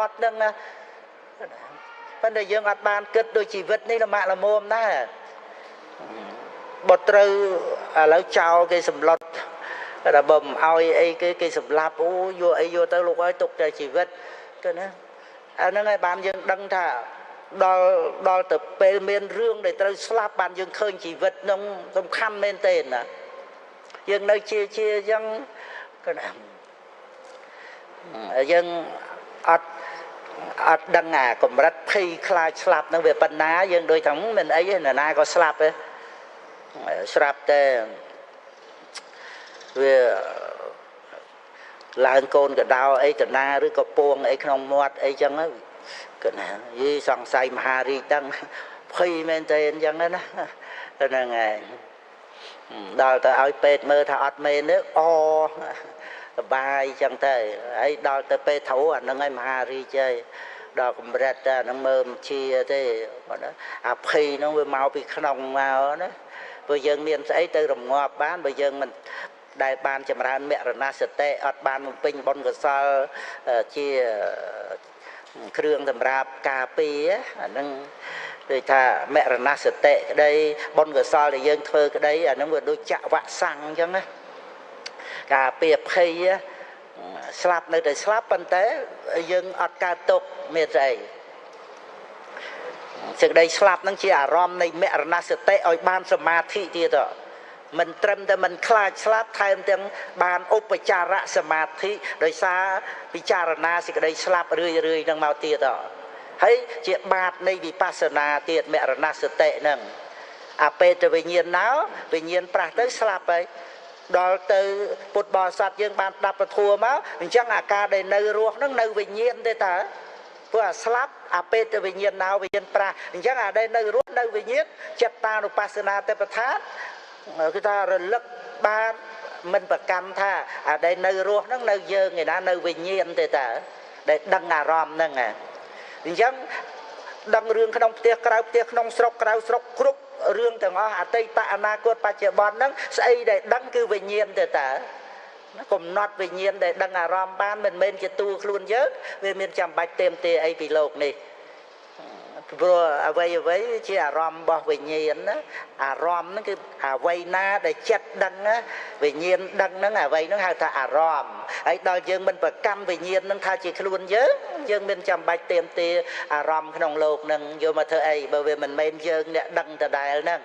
อดนึงนะប៉ុន្តែយើងអត់បានគិតដូចជីវិតនេះលំបាកលំមណាបើត្រូវឥឡូវចោលគេសម្លុតតែបើមិនឲ្យអីគេសម្លាប់អូយកអីយកទៅលោកអើយទុកតែជីវិតគឺណាអាហ្នឹងហើយបានយើងដឹងថាដល់ទៅពេលមានរឿងដែលត្រូវស្លាប់បានយើងឃើញជីវិតនឹងសំខាន់មែនទេណាយើងនៅជាអញ្ចឹងគឺណាយើងអត់ដឹងអាកម្រិតភ័យខ្លាចស្លាប់នឹងវាប៉ុណ្ណាយើងដូចថាមិនអីទេណាក៏ស្លាប់ទេស្រាប់តែវាឡើងកូនកដោអីតាណាឬក៏ពួងអីក្នុងមាត់អីចឹងគឺណាយីសង្ស័យមហារាជដឹងភ័យមែនទេអញ្ចឹងណាហ្នឹងហើយដល់ទៅឲ្យពេទ្យមើលថាអត់មែនទេសបាយចឹងទៅហើយដល់ទៅពេលធូរអាហ្នឹងឯងមហារាជហើយដល់កម្រិតតែហ្នឹងមើលមិនជាទេអាភ័យហ្នឹងវាមកពីក្នុងមកណាព្រោះយើងមានស្អីទៅរងាប់បានបើយើងមិនដែលបានចម្រើនមរណសតិអត់បានបំពេញបុណ្យកុសលជាគ្រឿងសម្រាប់ការពារអាហ្នឹងដូចថាមរណសតិក្តីបុណ្យកុសលដែលយើងធ្វើក្តីអាហ្នឹងវាដូចចក្រវ៉ាក់សាំងអញ្ចឹងណាការពារភ័យស្លាប់នៅតែស្លាប់ប៉ុន្តែយើងអត់កើតទុកមានស្អីសេចក្តីស្លាប់ហ្នឹងជាអារម្មណ៍នៃមរណសតិឲ្យបានសមាធិទៀតមិនត្រឹមតែមិនខ្លាចស្លាប់ថែមទាំងបានឧបចារៈសមាធិដោយសារពិចារណាសេចក្តីស្លាប់រឿយហ្នឹងមកទៀតហើយជាបាតនៃវិបស្សនាទៀតមរណសតិហ្នឹងអាពេតវិញ្ញាណណោវិញ្ញាណប្រះទៅស្លាប់ហើយដល់ទៅពុទ្ធបរិស័ទយើងបានស្ដាប់ពធមកអញ្ចឹងអាការដែលនៅរស់ហ្នឹងនៅវិញ្ញាណទេតើព្រោះអាស្លាប់អាពេតវិញ្ញាណណោវិញ្ញាណប្រះអញ្ចឹងអាដែលនៅរស់នៅវិញ្ញាណចិត្តតានុបស្សនាទេពថាគឺថារលឹកបានមិនប្រកាន់ថាអាដែលនៅរស់ហ្នឹងនៅយើងឯណានៅវិញ្ញាណទេតើដែលដឹងអារម្មណ៍ហ្នឹងអញ្ចឹងដឹងរឿងក្នុងផ្ទះក្រៅផ្ទះក្នុងស្រុកក្រៅស្រុកគ្រប់រឿងទាំងអស់អតីតអនាគតបច្ចុប្បន្នហ្នឹងស្អីដែលដឹងគឺវិញ្ញាណទេតើកំណត់វិញ្ញាណដែលដឹងអារម្មណ៍បានមិនមែនជាតួខ្លួនយើងវាមានចាំបាច់ទេមទេអីពីលោកនេះព្រោះអ្វីជាអារម្មណ៍របស់វិញ្ញាណណាអារម្មណ៍ហ្នឹងគឺអ្វីណាដែលចិត្តដឹងណាវិញ្ញាណដឹងហ្នឹងអ្វីហ្នឹងហៅថាអារម្មណ៍ហើយដល់យើងមិនប្រកាន់វិញ្ញាណហ្នឹងថាជាខ្លួនយើងមានចាំបាច់ទេមទេអារម្មណ៍ក្នុងលោកហ្នឹងយកមកធ្វើអីបើវាមិនមែនយើងអ្នកដឹងដដែលហ្នឹង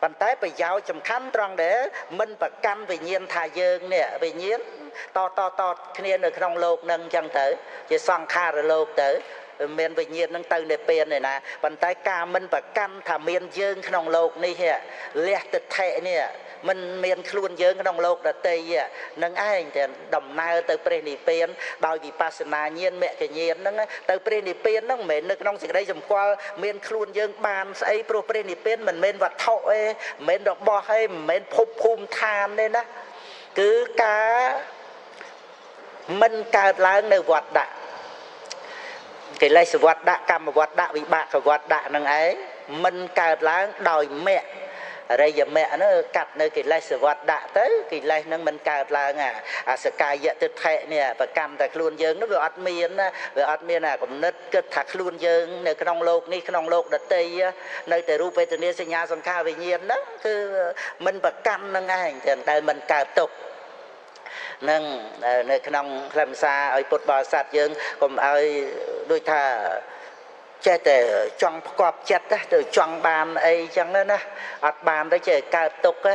ប៉ុន្តែប្រយោជន៍សំខាន់ត្រង់ដែលមិនប្រកាន់វិញ្ញាណថាយើងនេះវិញ្ញាណតគ្នានៅក្នុងលោកហ្នឹងអញ្ចឹងទៅជាសង្ខារលោកទៅមានវិញ្ញាណនឹងទៅនិព្វានឯណាប៉ុន្តែការមិនប្រកាន់ថាមានយើងក្នុងលោកនេះលះទិដ្ឋិនេះមិនមានខ្លួនយើងក្នុងលោកដតីនឹងឯងតែដំណើរទៅព្រះនិព្វានដោយវិបស្សនាញាណមគ្គញាណហ្នឹងទៅព្រះនិព្វានហ្នឹងមិនមែននៅក្នុងសេចក្តីសម្គាល់មានខ្លួនយើងបានស្អីព្រោះព្រះនិព្វានមិនមែនវត្ថុទេមិនមែនរបស់ទេមិនមែនភពភូមិឋានទេណាគឺការមិនកើតឡើងនៅវត្តដាក់កិលេសវត្តដាក់កម្មវត្តដាក់វិបាកវត្តដាក់នឹងឯងមិនកើតឡើងដោយមគ្គអរិយមគ្គនោះកាត់នៅកិលេសវត្តដាក់ទៅកិលេសនឹងមិនកើតឡើងអាសកាយទិដ្ឋិនេះប្រកម្មតែខ្លួនយើងនោះវាអត់មានវាអត់មានអាគំនិតគិតថាខ្លួនយើងនៅក្នុងលោកនេះក្នុងលោកដតីនៅតែរូបវេទនាសញ្ញាសង្ខារវិញ្ញាណហ្នឹងគឺមិនប្រកម្មនឹងឯងតែមិនកើតទុក្ខនឹងនៅក្នុងខ្លឹមសារឲ្យពុទ្ធបរិស័ទយើងកុំឲ្យដូចថាចេះតែចង់ផ្គប់ចិត្តទៅចង់បានអីចឹងណាអត់បានទៅចេះកើតទុក្ខព្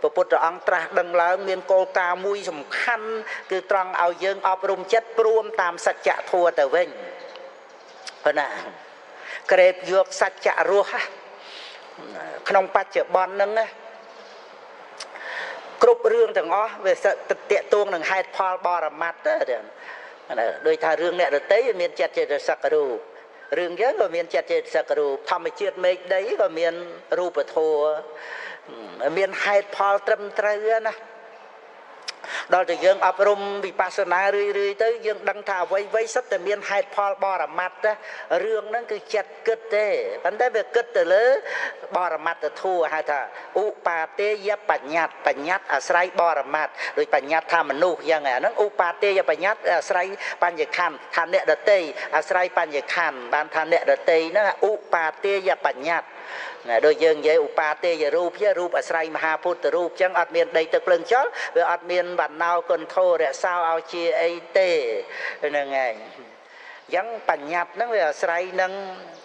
រះពុទ្ធអង្គត្រាស់ដឹងឡើងមានគោលការណ៍មួយសំខាន់គឺត្រង់ឲ្យយើងអប់រំចិត្តព្រមតាមសច្ចធម៌ទៅវិញប៉ុណ្ណាក្រេបយកសច្ចៈរស់ក្នុងបច្ចុប្បន្នហ្នឹងគ្រប់រឿងទាំងអស់វាតេតួងនឹងហេតុផលបរមត្តទៅដោយថារឿងអ្នករតីមានចិត្តចេតសិករូបរឿងយើងក៏មានចិត្តចេតសិករូបធម្មជាតិមេឃដីក៏មានរូបធម៌មានហេតុផលត្រឹមត្រូវណា ដល់តែយើងអប់រំវិបស្សនារឿយទៅយើងដឹងថាអ្វីសិតតែមានហេតុផលបរមត្តរឿងហ្នឹងគឺចិត្តគិតទេប៉ុន្តែវាគិតទៅលើបរមត្តធัวហៅថាឧបាទេយបញ្ញត្តិបញ្ញត្តិអាស្រ័យបរមត្តដូចបញ្ញត្តិថាមនុស្សយ៉ាងហ្នឹងឧបាទេយបញ្ញត្តិអាស្រ័យបញ្ញខណ្ឌថាអ្នកដតីអាស្រ័យបញ្ញខណ្ឌបានថាអ្នកដតីហ្នឹងឧបាទេយបញ្ញត្តិដូចយើងនិយាយឧបាទេយរូបរូបអាស្រ័យមហាពុទ្ធរូបចឹងអត់មានដីទឹកភ្លើងចោលវាអត់មានបណ្ណោគុណធោរក្សាឲ្យជាអីទេហ្នឹងឯងចឹងបញ្ញត្តិហ្នឹងវាអាស្រ័យនឹង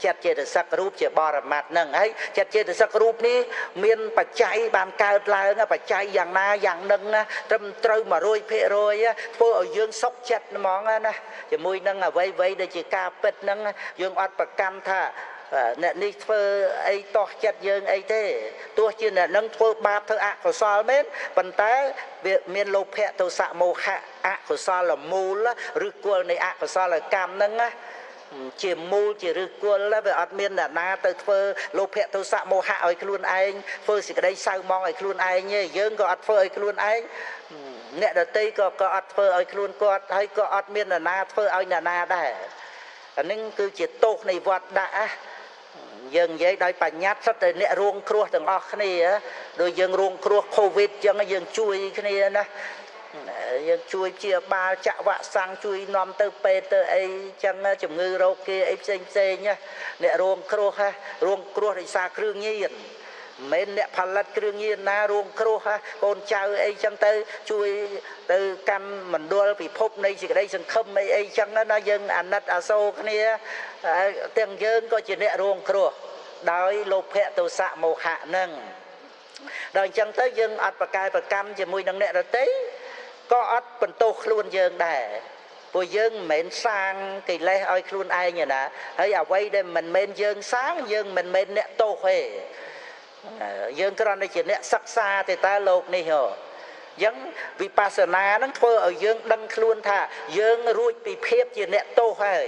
ចិត្តចេតសិករូបជាបរមត្តហ្នឹងហើយចិត្តចេតសិករូបនេះមានបច្ច័យបានកើតឡើងបច្ច័យយ៉ាងណាយ៉ាងនឹងត្រឹមត្រូវ 100% ធ្វើឲ្យយើងសុខចិត្តហ្មងណាជាមួយនឹងអ្វីដែលជាការពិតហ្នឹងយើងអត់ប្រកាន់ថាអ្នកនេះធ្វើអីតោះចិត្តយើងអីទេទោះជាអ្នកនឹងធ្វើបាបធ្វើអកុសលមែនប៉ុន្តែវាមានលោភៈទោសៈមោហៈអកុសលមូលឬគល់នៃអកុសលកម្មហ្នឹងណាជាមូលជាឫសគល់វាអត់មានអ្នកណាទៅធ្វើលោភៈទោសៈមោហៈឲ្យខ្លួនឯងធ្វើសេចក្តីសៅមងឲ្យខ្លួនឯងទេយើងក៏អត់ធ្វើឲ្យខ្លួនឯងអ្នកដទៃក៏អត់ធ្វើឲ្យខ្លួនគាត់ហើយក៏អត់មានអ្នកណាធ្វើឲ្យអ្នកណាដែរអានឹងគឺជាទោសនៃវត្តដាក់យើងនិយាយដោយបញ្ញត្តិសិតតែអ្នករួងគ្រោះទាំងអស់គ្នាដោយយើងរួងគ្រោះកូវីដចឹងយើងជួយគ្នាណាយើងជួយជាបាលចាក់វ៉ាក់សាំងជួយនាំទៅពេទ្យទៅអីចឹងជំងឺរោគគេអីផ្សេងអ្នករួងគ្រោះដោយសារគ្រឿងញៀនមិនអ្នកផលិតគ្រឿងញៀនណារួងគ្រោះកូនចៅអីចឹងទៅជួយទៅកាន់មណ្ឌលពិភពនៃសេចក្តីសង្ឃឹមអីចឹងណាយើងអាណិតអាសូរគ្នាទាំងយើងក៏ជាអ្នករួងគ្រោះដោយលោភៈទោសៈមោហៈហ្នឹងដល់អញ្ចឹងទៅយើងអត់ប្រកែប្រកម្មជាមួយនឹងអ្នកដទៃក៏អត់បន្ទោសខ្លួនយើងដែរព្រោះយើងមិនមែនសាងកិលេសឲ្យខ្លួនឯងណាហើយអ្វីដែលមិនមែនយើងសាងយើងមិនមែនអ្នកទោសទេយើងគ្រាន់តែជាអ្នកសិក្សាទេតើលោកនេះហ៎អញ្ចឹងវិបស្សនានឹងធ្វើឲ្យយើងដឹងខ្លួនថាយើងរួចពីភាពជាអ្នកទោសហើយ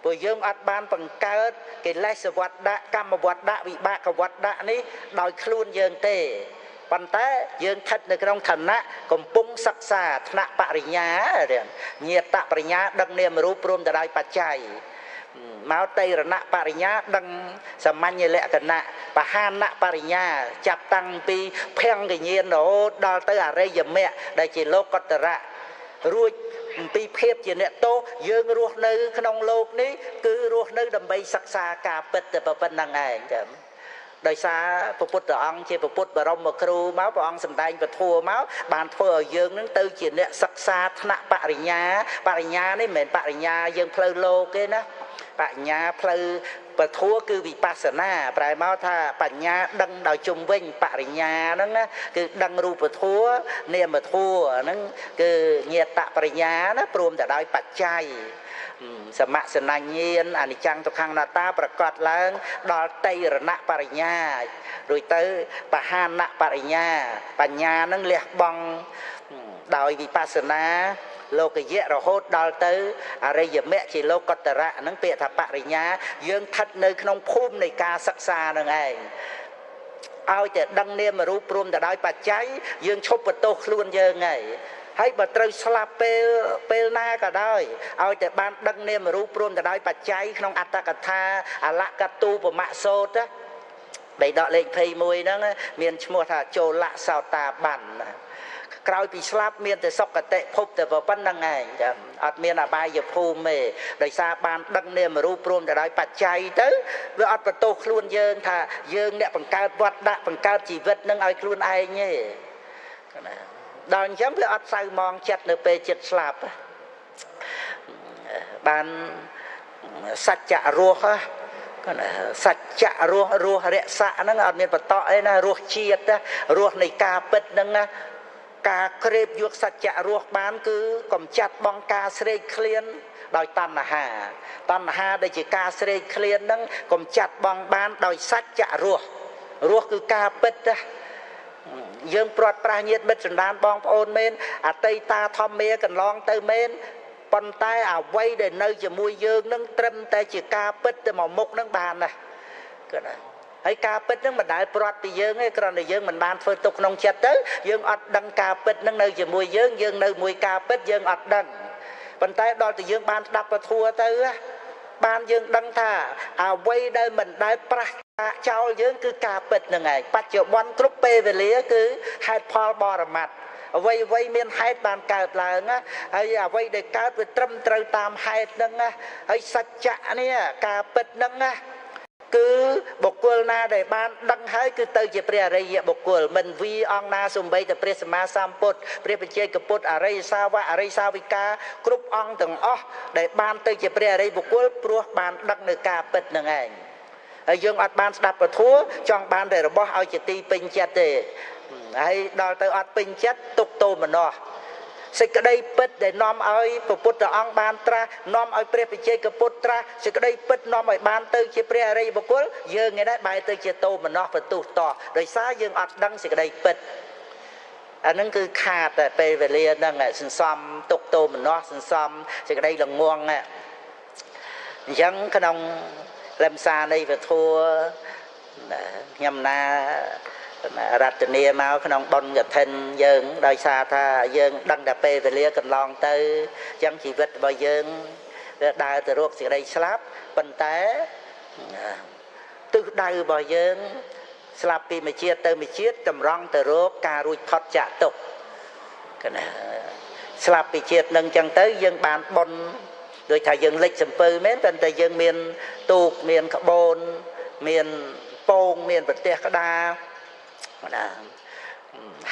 ព្រោះយើងអត់បានបង្កើតកិលេសវត្តៈកម្មវត្តៈវិបាកវត្តៈនេះដោយខ្លួនយើងទេប៉ុន្តែយើងស្ថិតនៅក្នុងឋានៈកំពុងសិក្សាថ្នាក់បរិញ្ញាញាតបរិញ្ញាដឹកនាមរូបព្រមទៅដោយបច្ច័យមកតេរណបរិញ្ញាដឹងសាមញ្ញលក្ខណៈបហានបរិញ្ញាចាប់តាំងពីភង្គញ្ញាណរហូតដល់ទៅអរិយមគ្គដែលជាលោកតរៈរួចពីភាពជាអ្នកទោសយើងរស់នៅក្នុងโลกនេះគឺរស់នៅដើម្បីសិក្សាការពិតតែប៉ុណ្្នឹងឯងចា៎ដោយសារព្រះពុទ្ធអង្គជាព្រះពុទ្ធបរមគ្រូមកព្រះអង្គសម្ដែងពធមកបានធ្វើឲ្យយើងនឹងទៅជាអ្នកសិក្សាថ្នាក់បរិញ្ញានេះមិនមែនបរិញ្ញាយើងផ្លូវលោកទេណាបញ្ញាផ្លូវពធគឺវិបស្សនាប្រែមកថាបញ្ញាដឹងដោយជុំវិញបរិញ្ញាហ្នឹងណាគឺដឹងរូបធម៌នាមធម៌ហ្នឹងគឺញាតបរិញ្ញាណាព្រមតែដោយបច្ច័យសមសនញ្ញាណអនិច្ចំទុក្ខអនត្តាប្រកាសឡើងដល់តេរណបរិញ្ញារួចទៅបហានបរិញ្ញាបញ្ញានឹងលះបង់ដោយវិបស្សនាលោកយៈរហូតដល់ទៅអរិយមគ្គជាលោកតរៈហ្នឹងពាក្យថាបរិញ្ញាយើងស្ថិតនៅក្នុងភូមិនៃការសិក្សានឹងឯងឲ្យតែដឹងនាមរូបព្រមទៅដោយបច្ច័យយើងឈប់បន្ទោសខ្លួនយើងហើយបើត្រូវស្លាប់ពេលណាក៏ដោយឲ្យតែបានដឹងនាមរូបព្រមទៅដោយបច្ច័យក្នុងអត្តកថាអលកតូបមៈសូត្របៃដកលេខ21ហ្នឹងមានឈ្មោះថាចូលៈសោតាបានក្រោយពីស្លាប់មានតែសុគតិភពតែប៉ុណ្្នឹងឯងចាអត់មានអបាយភូមិទេដោយសារបានដឹងនាមរូបព្រមទៅដោយបច្ច័យទៅវាអត់បន្ទោសខ្លួនយើងថាយើងអ្នកបង្កើតវត្តដាក់បង្កើតជីវិតនឹងឲ្យខ្លួនឯងទេណាដល់អញ្ចឹងវាអត់សៅมองចិត្តនៅពេលចិត្តស្លាប់បានសច្ចៈរស់សច្ចៈរស់រក្សាហ្នឹងអត់មានបតកអីណារស់ជាតិរស់នៃការពិតហ្នឹងណាការក្រេបយកសច្ចៈរស់បានគឺកំចាត់បងការស្រេកឃ្លានដោយតណ្ហាដែលជាការស្រេកឃ្លានហ្នឹងកំចាត់បងបានដោយសច្ចៈរស់គឺការពិតណាយើងព្រាត់ប្រាសញាតិមិត្តសន្តានបងប្អូនមែនអតីតាធម្មាកន្លងទៅមែនប៉ុន្តែអ្វីដែលនៅជាមួយយើងនឹងត្រឹមតែជាការពិតតែមកមុខនឹងបានណាគឺណា ហើយការពិតហ្នឹងមិនដែលប្រត់ពីយើងទេគ្រាន់តែយើងមិនបានធ្វើទុកក្នុងចិត្តទៅយើងអត់ដឹងការពិតហ្នឹងនៅជាមួយយើងនៅមួយការពិតយើងអត់ដឹងប៉ុន្តែដល់តែយើងបានស្ដាប់ពធទៅបានយើងដឹងថាអ្វីដែលមិនដែលប្រះចោលយើងគឺការពិតហ្នឹងឯងបច្ចុប្បន្នគ្រប់ពេលវេលាគឺហេតុផលបរមត្តអ្វីមានហេតុបានកើតឡើងណាហើយអ្វីដែលកើតវាត្រឹមត្រូវតាមហេតុហ្នឹងណាហើយសច្ចៈនេះការពិតហ្នឹងណាគឺបុគ្គលណាដែលបានដឹងហើយគឺទៅជាព្រះអរិយបុគ្គលមិនវីអង្គណាសំបីតែព្រះសម្មាសម្ពុទ្ធព្រះបច្ចេកពុទ្ធអរិយសាវកអរិយសាវិកាគ្រប់អង្គទាំងអស់ដែលបានទៅជាព្រះអរិយបុគ្គលព្រោះបានដឹងនៅការពិតហ្នឹងឯងហើយយើងអត់បានស្ដាប់ពធចង់បានតែរបស់ឲ្យជាទីពេញចិត្តទេហើយដល់ទៅអត់ពេញចិត្តទុកទោមនោះសេចក្តីពិតដែលនាំឲ្យព្រះពុទ្ធអង្គបានត្រាស់នាំឲ្យព្រះបច្ចេកពុទ្ធត្រាស់សេចក្តីពិតនាំឲ្យបានទៅជាព្រះអរិយបុគ្គលយើងឯនេះបែរទៅជាទោមនោះបន្ទុះតដោយសារយើងអត់ដឹងសេចក្តីពិតអានឹងគឺខាតតែពេលវេលាហ្នឹងសន្សំទុកទោមនោះសន្សំសេចក្តីល្ងងអញ្ចឹងក្នុងលំសារនៃពធខ្ញុំណារតនាមកក្នុងបុណ្យកឋិនយើងដោយសារថាយើងដឹងតែពេលវេលាកន្លងទៅអញ្ចឹងជីវិតរបស់យើងវាដើរទៅរកសេចក្តីស្លាប់ប៉ុន្តែទិសដៅរបស់យើងស្លាប់ពីមួយជាតិទៅមួយជាតិតម្រង់ទៅរកការរួចផុតចាកទុក្ខណាស្លាប់ពីជាតិនឹងអញ្ចឹងទៅយើងបានបុណ្យដូចថាយើងលិចសំពៅមែនប៉ុន្តែយើងមានទូកមានក្បូនមានពងមានប្រទេសក្តារណា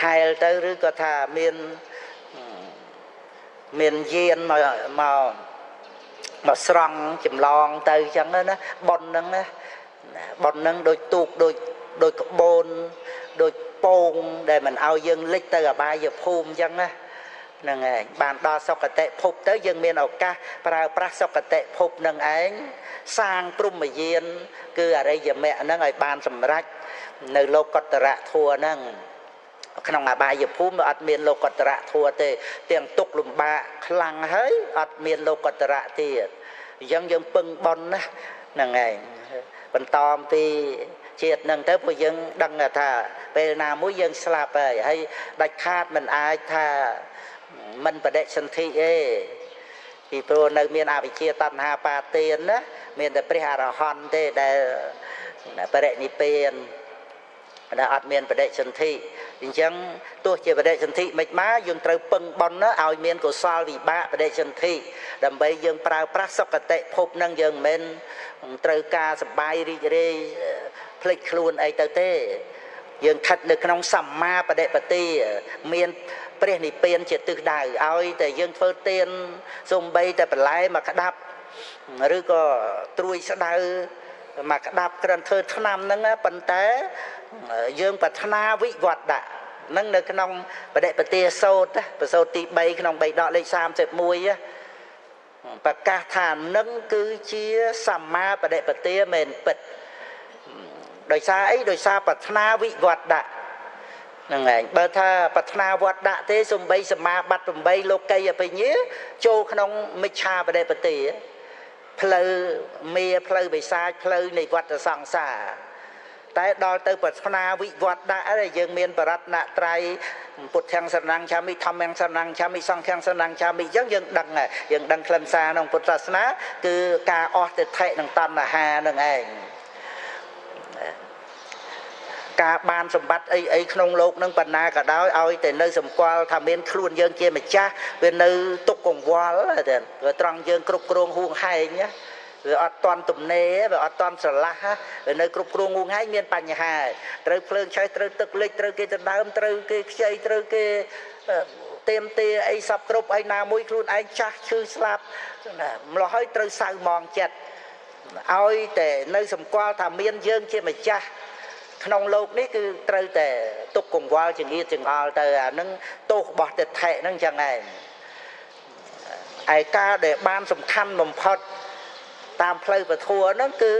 ហែលទៅឬក៏ថាមានយានមកស្រង់ចម្លងទៅអញ្ចឹងណាប៉ុនហ្នឹងណាប៉ុនហ្នឹងដូចទូកដូចក្បូនដូចពងដែលមិនឲ្យយើងលិចទៅអបាយភូមិអញ្ចឹងណាហ្នឹងឯងបានដល់សុគតិភពទៅយើងមានឱកាសប្រើប្រាស់សុគតិភពនឹងឯងសាងព្រហ្មយានគឺអរិយមគ្គហ្នឹងឲ្យបានសម្រេចនៅលោកុត្តរធម៌ហ្នឹងក្នុងអបាយភូមិអត់មានលោកុត្តរធម៌ទេទាំងទុកលំបាកខ្លាំងហើយអត់មានលោកុត្តរទៀតអញ្ចឹងយើងពឹងបុណ្យណាហ្នឹងឯងបន្តអំពីជាតិហ្នឹងទៅពួកយើងដឹងថាពេលណាមួយយើងស្លាប់ហើយដាច់ខាតមិនអាចថាមិនបដិសន្ធិទេពីព្រោះនៅមានអវិជ្ជាតណ្ហាបាទានណាមានតែព្រះអរហន្តទេដែលបរិនិព្វានដែលអត់មានបដិសន្ធិអញ្ចឹងទោះជាបដិសន្ធិមិនមកយើងត្រូវពឹងបុណ្យឲ្យមានកុសលវិបាកបដិសន្ធិដើម្បីយើងប្រើប្រាស់សុគតិភពនឹងយើងមិនត្រូវការសបាយរីករាយភ្លេចខ្លួនអីទៅទេយើងស្ថិតនៅក្នុងសម្មាបដិបទាមានព្រះនិព្វានជាទិសដៅឲ្យតែយើងធ្វើទានសំបីតែបន្លែមកក្តាប់ឬក៏ត្រួយស្ដៅមកក្តាប់ក្រិនធ្វើឆ្នាំហ្នឹងប៉ុន្តែយើងប្រាថ្នាវិវត្តៈហ្នឹងនៅក្នុងបដិបទាសោតប្រសូតទី3ក្នុងបៃដកលេខ31ប្រកាសថានឹងគឺជាសម្មាបដិបទាមែនពិតដោយសារអីដោយសារប្រាថ្នាវិវត្តៈហ្នឹងឯងបើថាប្រាថ្នាវត្តៈទេសំបីសមាបត្តិ8លោកីអភិញ្ញាចូលក្នុងមិច្ឆាបដិបទាផ្លូវមេផ្លូវបិសាចផ្លូវនៃវដ្តសង្សារតែដល់ទៅប្រាថ្នាវិវត្តៈយើងមានបរតនត្រ័យពុទ្ធังសរណังឆាមិធម្មังសរណังឆាមិសង្ឃังសរណังឆាមិអញ្ចឹងយើងដឹងខ្លឹមសារក្នុងពុទ្ធសាសនាគឺការអស់ទិដ្ឋិនិងតណ្ហានឹងឯងការបានសម្បត្តិអីក្នុងโลกនឹងបណ្ណាក៏ដោយឲ្យតែនៅសម្គាល់ថាមានខ្លួនយើងជាម្ចាស់វានៅទុកកង្វល់តែវាត្រង់យើងគ្រប់គ្រងហួងហែងណាវាអត់តន់ទំនេរវាអត់តន់ស្រឡះវានៅគ្រប់គ្រងហួងហែងមានបញ្ហាត្រូវភ្លើងឆេះត្រូវទឹកលិចត្រូវគេដណ្ដើមត្រូវគេខ្ចីត្រូវគេទៀមទាអីសពគ្រប់ឯណាមួយខ្លួនឯងចាស់ឈឺស្លាប់ណាម្ល៉េះហើយត្រូវសៅមងចិត្តឲ្យតែនៅសម្គាល់ថាមានយើងជាម្ចាស់ក្នុងโลกនេះគឺត្រូវតែទុកកង្វល់ចង្អៀតចង្អល់ទៅអានឹងទោសរបស់ទិដ្ឋិហ្នឹងចឹងឯងឯការដែលបានសំខាន់បំផុតតាមផ្លូវពធហ្នឹងគឺ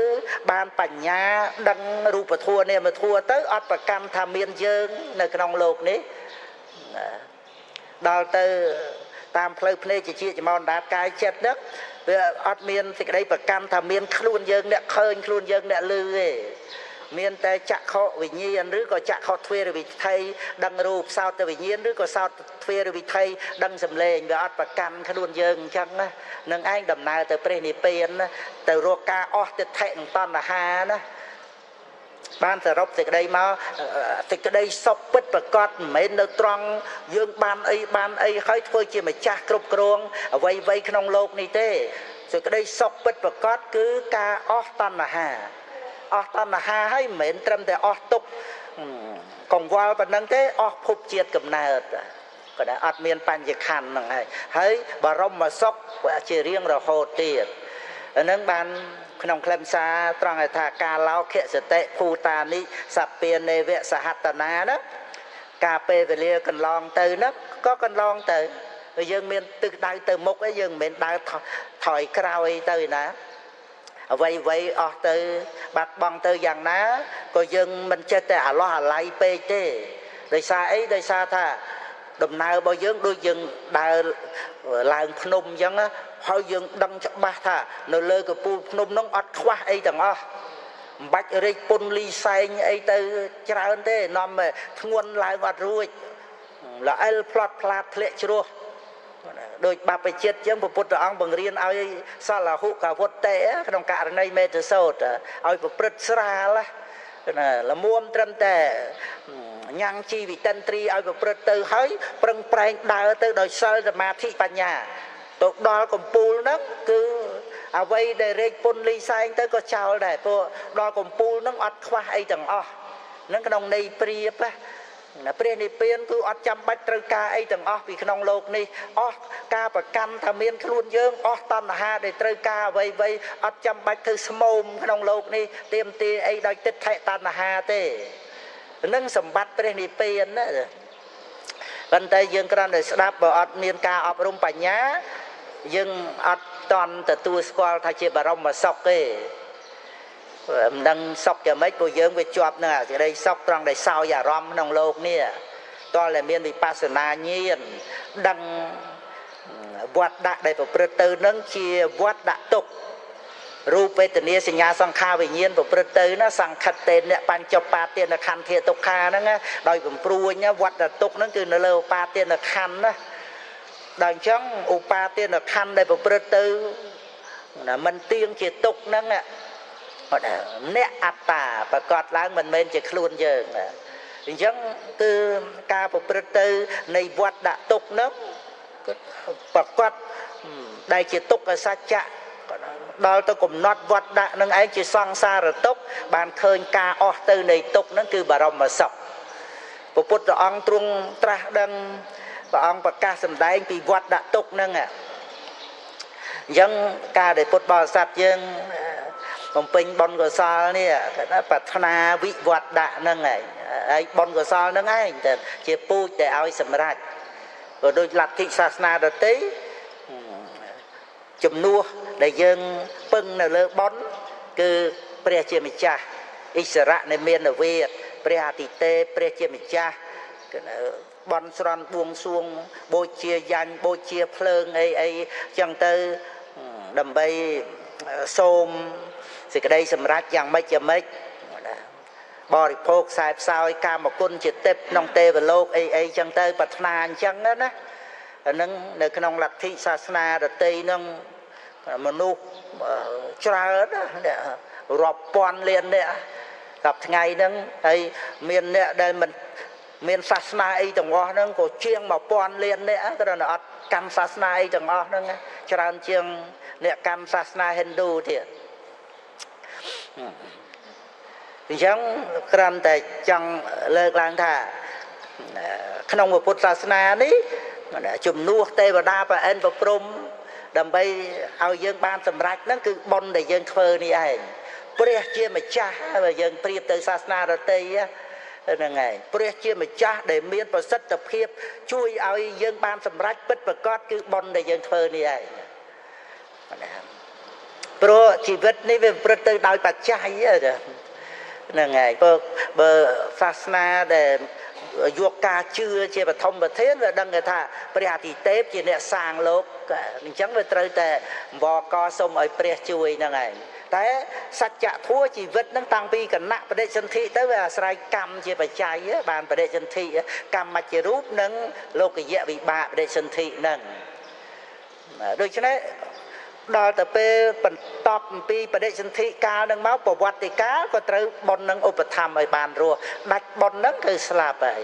បានបញ្ញាដឹងរូបធម៌នាមធម៌ទៅអត់ប្រកាន់ថាមានយើងនៅក្នុងโลกនេះដល់ទៅតាមផ្លូវភ្នែកជាចមនដាតកាយចិត្តហ្នឹងវាអត់មានសេចក្តីប្រកាន់ថាមានខ្លួនយើងអ្នកឃើញខ្លួនយើងអ្នកឮទេ មានតែចក្ខុវិញ្ញាណឬក៏ចក្ខុទ្វេរវិថីដឹងរូបសោតវិញ្ញាណឬក៏សោតទ្វេរវិថីដឹងសម្លេងវាអត់ប្រកាន់ខ្លួនយើងអញ្ចឹងណានឹងឯងដំណើរទៅព្រះនិព្វានណាទៅរកការអស់ទិដ្ឋិនិងតណ្ហាណាបានសរុបសេចក្តីមកសេចក្តីសុខពិតប្រកបមិនមែននៅត្រង់យើងបានអីហើយធ្វើជាម្ចាស់គ្រប់គ្រងអ្វីក្នុងโลกនេះទេសេចក្តីសុខពិតប្រកបគឺការអស់តណ្ហាហើយមិនមែនត្រឹមតែអស់ទុក្ខកង្វល់ប៉ុណ្ណឹងទេអស់ភពជាតិកំណើតក៏ដែរអត់មានបញ្ញខណ្ឌហ្នឹងហើយបរមសុខជារៀងរហូតទៀតហ្នឹងបានក្នុងខ្លឹមសារត្រង់ថាកាឡោខសតិភូតានិសពានេវៈសហតនាណាការពេលវេលាកន្លងទៅណាក៏កន្លងទៅយើងមានទិសដៅទៅមុខឯងយើងមិនមែនដើរថយក្រោយទៅណាអ្វីអស់ទៅបាត់បង់ទៅយ៉ាងណាក៏យើងមិនចេះតែអាឡោះអាល័យពេកទេដោយសារអីដោយសារថាដំណើររបស់យើងដូចយើងដើរឡើងភ្នំអញ្ចឹងហើយយើងដឹងច្បាស់ថានៅលើកំពូលភ្នំនោះអត់ខ្វះអីទាំងអស់មិនបាច់រែកពុនលីសែងអីទៅច្រើនទេនាំធ្ងន់ឡើងអត់រួចល្អិលផ្លាត់ផ្លាតធ្លាក់ជ្រោះដោយបព្វជិតអញ្ចឹងព្រះពុទ្ធអង្គបង្រៀនឲ្យសលហុកវុត្តេក្នុងករណីមេតសោតឲ្យប្រព្រឹត្តស្រាលណាល្មមត្រឹមតែញ៉ាំងជីវិតិន្ទ្រីឲ្យប្រព្រឹត្តទៅហើយប្រឹងប្រែងដើរទៅដោយសិលសមាធិបញ្ញាទៅដល់កំពូលហ្នឹងគឺអ្វីដែលរែកពុនលីសែងទៅក៏ចោលដែរព្រោះដល់កំពូលហ្នឹងអត់ខ្វះអីទាំងអស់ហ្នឹងក្នុងន័យប្រៀបណាព្រះនិព្វានគឺអត់ចាំបាច់ត្រូវការអីទាំងអស់ពីក្នុងโลกនេះអស់ការប្រកាន់ថាមានខ្លួនយើងអស់តណ្ហាដែលត្រូវការអ្វីអត់ចាំបាច់ទៅស្មោមក្នុងโลกនេះទៀមទាអីដោយទិដ្ឋិតណ្ហាទេនឹងសម្បត្តិព្រះនិព្វានណាប៉ុន្តែយើងគ្រាន់តែស្ដាប់បើអត់មានការអប់រំបញ្ញាយើងអត់តន់ទទួលស្គាល់ថាជាបរមសុខទេមិនដឹងសុខយ៉ាងម៉េចព្រោះយើងវាជាប់នឹងសេចក្តីសុខត្រង់ដែលសោយអារម្មណ៍ក្នុងโลกនេះតើតែមានវិបស្សនាញាណដឹងវត្តដាក់ដែលប្រព្រឹត្តទៅនឹងជាវត្តដាក់ទុក្ខរូបវេទនាសញ្ញាសង្ខារវិញ្ញាណប្រព្រឹត្តទៅណាសង្ខិតតេនៈបញ្ចុបាទានខន្ធធាទុក្ខាហ្នឹងដោយបំព្រួញវត្តដាក់ទុក្ខហ្នឹងគឺនៅលើឧបាទានខន្ធណាដល់អញ្ចឹងឧបាទានខន្ធដែលប្រព្រឹត្តទៅមិនទៀងជាទុក្ខហ្នឹងអ្នកអត្តាប្រកាសឡើងមិនមែនជាខ្លួនយើងអញ្ចឹងគឺការប្រព្រឹត្តទៅនៃវត្តដាក់ទុក្ខហ្នឹងប្រកាសដែលជាទុក្ខសច្ចៈដល់ទៅកំណត់វត្តដាក់នឹងឯងជាសង្សារទុក្ខបានឃើញការអស់ទៅនៃទុក្ខហ្នឹងគឺបរមសុខព្រះពុទ្ធអង្គទ្រង់ត្រាស់ដឹងព្រះអង្គប្រកាសសម្ដែងពីវត្តដាក់ទុក្ខហ្នឹងអញ្ចឹងការដែលពុទ្ធបរិស័ទយើងបំពេញបុណ្យកុសលនេះគេថាប្រាថ្នាវិវត្តដាក់ហ្នឹងហើយបុណ្យកុសលហ្នឹងឯងតែជាពូជតែឲ្យសម្រេចក៏ដូចលទ្ធិសាសនាដទៃជំនួសដែលយើងពឹងនៅលើបុណ្យគឺព្រះជាម្ចាស់ឥស្សរៈនៃមានវេទព្រះអតិទេពព្រះជាម្ចាស់បន់ស្រន់បួងសួងបូជាយ៉ាញ់បូជាភ្លើងអីចឹងទៅដើម្បីសូមសេចក្តីសម្រេចយ៉ាងម៉េចបរិភោគខ្សែផ្សោយកាមគុណជាទេពក្នុងទេវលោកអីចឹងទៅប្រាថ្នាអញ្ចឹងណាអានឹងនៅក្នុងលទ្ធិសាសនាដទៃនឹងមនុស្សច្រើនរាប់ពាន់លានអ្នកដល់ថ្ងៃហ្នឹងហើយមានអ្នកដែលមិនមានសាសនាអីទាំងអស់ហ្នឹងក៏ជាង1000លានអ្នកគ្រាន់តែអត់កម្មសាសនាអីទាំងអស់ហ្នឹងច្រើនជាងអ្នកកម្មសាសនាហិណ្ឌូទៀតអញ្ចឹងគ្រាន់តែចង់លើកឡើងថាក្នុងពុទ្ធសាសនានេះជំនួសទេវតាប្រអិនប្រព្រំដើម្បីឲ្យយើងបានសម្រេចហ្នឹងគឺបុណ្យដែលយើងធ្វើនេះឯងព្រះជាម្ចាស់បើយើងប្រៀបទៅសាសនាដទៃហ្នឹងឯងព្រះជាម្ចាស់ដែលមានប្រសិទ្ធភាពជួយឲ្យយើងបានសម្រេចពិតប្រាកដគឺបុណ្យដែលយើងធ្វើនេះឯងព្រោះជីវិតនេះវាប្រព្រឹត្តទៅដោយបច្ច័យហ្នឹងហើយបើសាសនាដែលយកការជឿជាបឋមប្រធានវាដឹងថាព្រះអាទិទេពជាអ្នកសាងលោកអញ្ចឹងវាត្រូវតែអង្វរកសុំឲ្យព្រះជួយហ្នឹងឯង តែសច្ចធម៌ជីវិតនឹងតាំងពីគណៈបដិសន្ធិទៅវាអាស្រ័យកម្មជាបច្ច័យបានបដិសន្ធិកម្មជារូបនិងលោកយៈវិបាកបដិសន្ធិនឹងដូច្នេះដល់ទៅពេលបន្តអំពីបដិសន្ធិកាលនឹងមកប្រវត្តិកាលក៏ត្រូវបុណ្យនឹងឧបត្ថម្ភឲ្យបានរស់ដាច់បុណ្យនឹងគឺស្លាប់ហើយ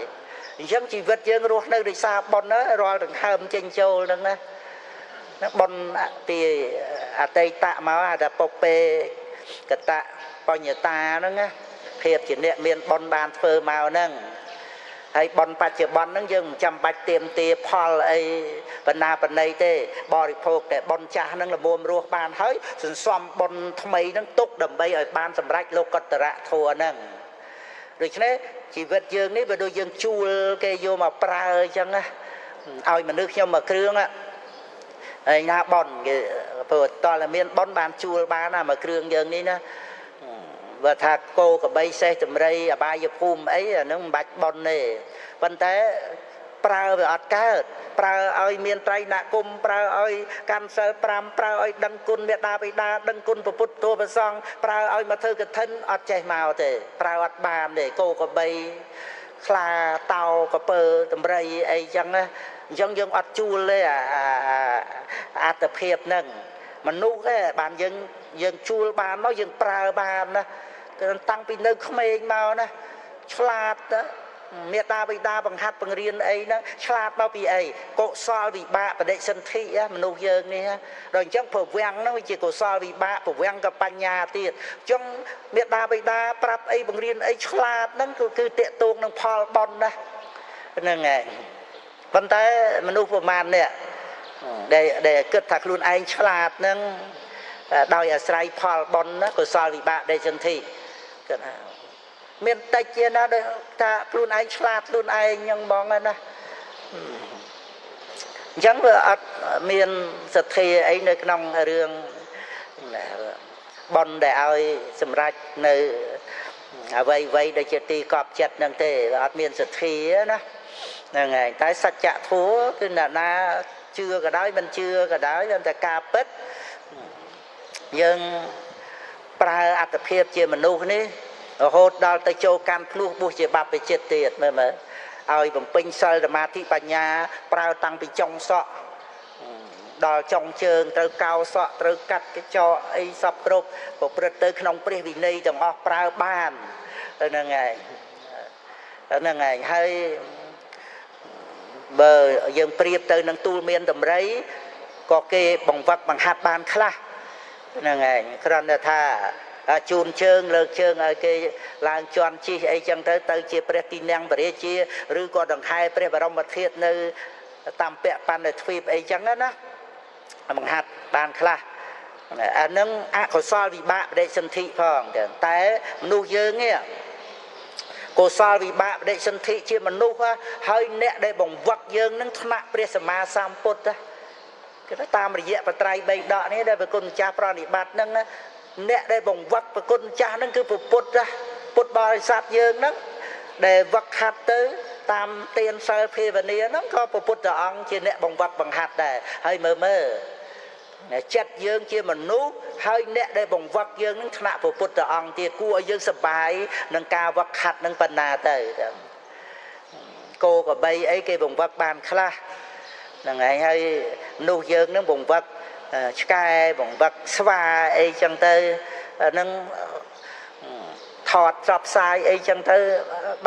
អញ្ចឹងជីវិតយើងរស់នៅដោយសារបុណ្យរាល់ដង្ហើមចេញចូលហ្នឹងណាបុណ្យពីអតីតមកអាតែពុពេកតបញ្ញតាហ្នឹងណាភាពជាអ្នកមានបុណ្យបានធ្វើមកហ្នឹងហើយបុណ្យបច្ចុប្បន្នហ្នឹងយើងមិនចាំបាច់ទៀមទាផលអីបណ្ណាបណ្ណៃទេបរិភោគតែបុណ្យចាស់ហ្នឹងល្មមរស់បានហើយសន្សំបុណ្យថ្មីហ្នឹងទុកដើម្បីឲ្យបានសម្រេចលោកុត្តរធម៌ហ្នឹងដូច្នេះជីវិតយើងនេះបើដូចយើងជួលគេយកមកប្រើអញ្ចឹងណាឲ្យមនុស្សខ្ញុំមកគ្រឿងហើយណាប៉ុនគេព្រោះតើមានប៉ុនបានជួលបានណាមកគ្រឿងយើងនេះណាបើថាគោក្របីសេះតម្រៃអបាយភូមិអីអានឹងមិនបាច់ប៉ុនទេប៉ុន្តែប្រើវាអត់កើតប្រើឲ្យមានត្រៃណគមប្រើឲ្យកម្មសិល5ប្រើឲ្យដឹងគុណមេត្តាបិតាដឹងគុណពុទ្ធទូប្រសង្ឃប្រើឲ្យមកធ្វើកឋិនអត់ចេះមកទេប្រើអត់បានទេគោក្របីខ្លាតោកពើតម្រៃអីចឹងណាអញ្ចឹងយើងអត់ជួលទេអត្តភាពហ្នឹងមនុស្សទេបានយើងជួលបានមកយើងប្រើបានណាតាំងពីនៅក្មេងមកណាឆ្លាតណាមេត្តាបិតាបង្ហាត់បង្រៀនអីហ្នឹងឆ្លាតមកពីអីកុសលវិបាកបដិសន្ធិមនុស្សយើងនេះដល់អញ្ចឹងប្រវាំងហ្នឹងវាជាកុសលវិបាកប្រវាំងក៏បញ្ញាទៀតអញ្ចឹងមេត្តាបិតាប្រាប់អីបង្រៀនអីឆ្លាតហ្នឹងគឺតេតួងនឹងផលបុណ្យណាហ្នឹងហើយប៉ុន្តែមនុស្សប្រមាណនេះដែលគិតថាខ្លួនឯងឆ្លាតហ្នឹងដោយអាស្រ័យផលបុណ្យណាកុសលវិបាកបដិសន្ធិគិតថាមានតិចជាណាដែលថាខ្លួនឯងឆ្លាតខ្លួនឯងហ្នឹងហ្មងណាអញ្ចឹងវាអត់មានសទ្ធាអីនៅក្នុងរឿងបុណ្យដែលឲ្យសម្រេចនៅអ្វីដែលជាទីកប់ចិត្តហ្នឹងទេវាអត់មានសទ្ធាណាហ្នឹងហើយតែសច្ចធម៌គឺអ្នកណាជឿក៏ដោយមិនជឿក៏ដោយតែការពិតយើងប្រើអត្តភាពជាមនុស្សនេះរហូតដល់ទៅចូលកាន់ភ្លោះបុស្សជាបព្វជិតទៀតមើលឲ្យបំពេញសិលសមាធិបញ្ញាប្រើតាំងពីចុងសក់ដល់ចុងជើងត្រូវកោសក់ត្រូវកាត់កញ្ចក់អីសពគ្រប់ប្រព្រឹត្តទៅក្នុងព្រះវិន័យទាំងអស់ប្រើបានហ្នឹងហើយហើយបើយើងប្រៀបទៅនឹងទូលមានតម្រៃក៏គេបង្វឹកបង្ហាត់បានខ្លះហ្នឹងហើយគ្រាន់តែថាជូនជើងលើកជើងឲ្យគេឡើងជន់ជិះអីចឹងទៅជាព្រះទីនាំងបរិជាឬក៏ដង្ហែព្រះបរមធាតុនៅតាមពាក់បណ្ឌទ្វីបអីចឹងណាបង្ហាត់បានខ្លះអានឹងអកុសលវិបាកបដិសន្ធិផងតែមនុស្សយើងនេះកុសលវិបាកបដិសន្ធិជាមនុស្សហើយអ្នកដែលបង្វឹកយើងនឹងថ្នាក់ព្រះសម្មាសម្ពុទ្ធគេថាតាមរយៈបត្រៃ3ដកនេះដែលព្រះគុណម្ចាស់ប្រណិប័តហ្នឹងអ្នកដែលបង្វឹកព្រះគុណម្ចាស់ហ្នឹងគឺពុទ្ធបរិស័ទយើងហ្នឹងដែលវឹកហាត់ទៅតាមទានសិលភាវនាហ្នឹងក៏ព្រះពុទ្ធអង្គជាអ្នកបង្វឹកបង្ហាត់ដែរហើយមើលចិត្តយើងជាមនុស្សហើយអ្នកដែលបង្វឹកយើងនឹងថ្នាក់ព្រះពុទ្ធអង្គទៀតគួរឲ្យយើងសប្បាយនឹងការវឹកហាត់នឹងបណ្ណាទៅគោក្របីអីគេបង្វឹកបានខ្លះហ្នឹងហើយមនុស្សយើងនឹងបង្វឹកឆ្កែបង្វឹកស្វាអីចឹងទៅនឹងថតផ្សព្វផ្សាយអីចឹងទៅ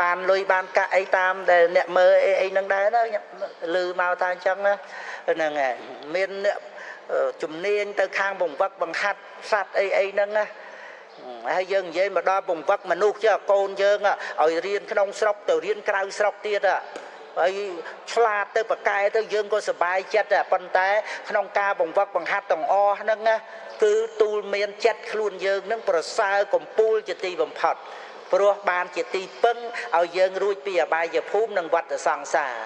បានលុយបានកាក់អីតាមដែលអ្នកមើលអីហ្នឹងដែរណាឮមកថាអញ្ចឹងណាហ្នឹងហើយមានអ្នកជំនាញទៅខាងបង្វឹកបង្ហាត់សត្វអីហ្នឹងណាហើយយើងនិយាយមកដល់បង្វឹកមនុស្សចេះកូនយើងឲ្យរៀនក្នុងស្រុកទៅរៀនក្រៅស្រុកទៀតហើយឆ្លាតទៅប្រកែទៅយើងក៏សប្បាយចិត្តប៉ុន្តែក្នុងការបង្វឹកបង្ហាត់ទាំងអស់ហ្នឹងណាគឺទូលមានចិត្តខ្លួនយើងនឹងប្រសើរកំពូលជាទីបំផុតព្រោះបានជាទីពឹងឲ្យយើងរួចពីអបាយភូមិនិងវដ្តសង្សារ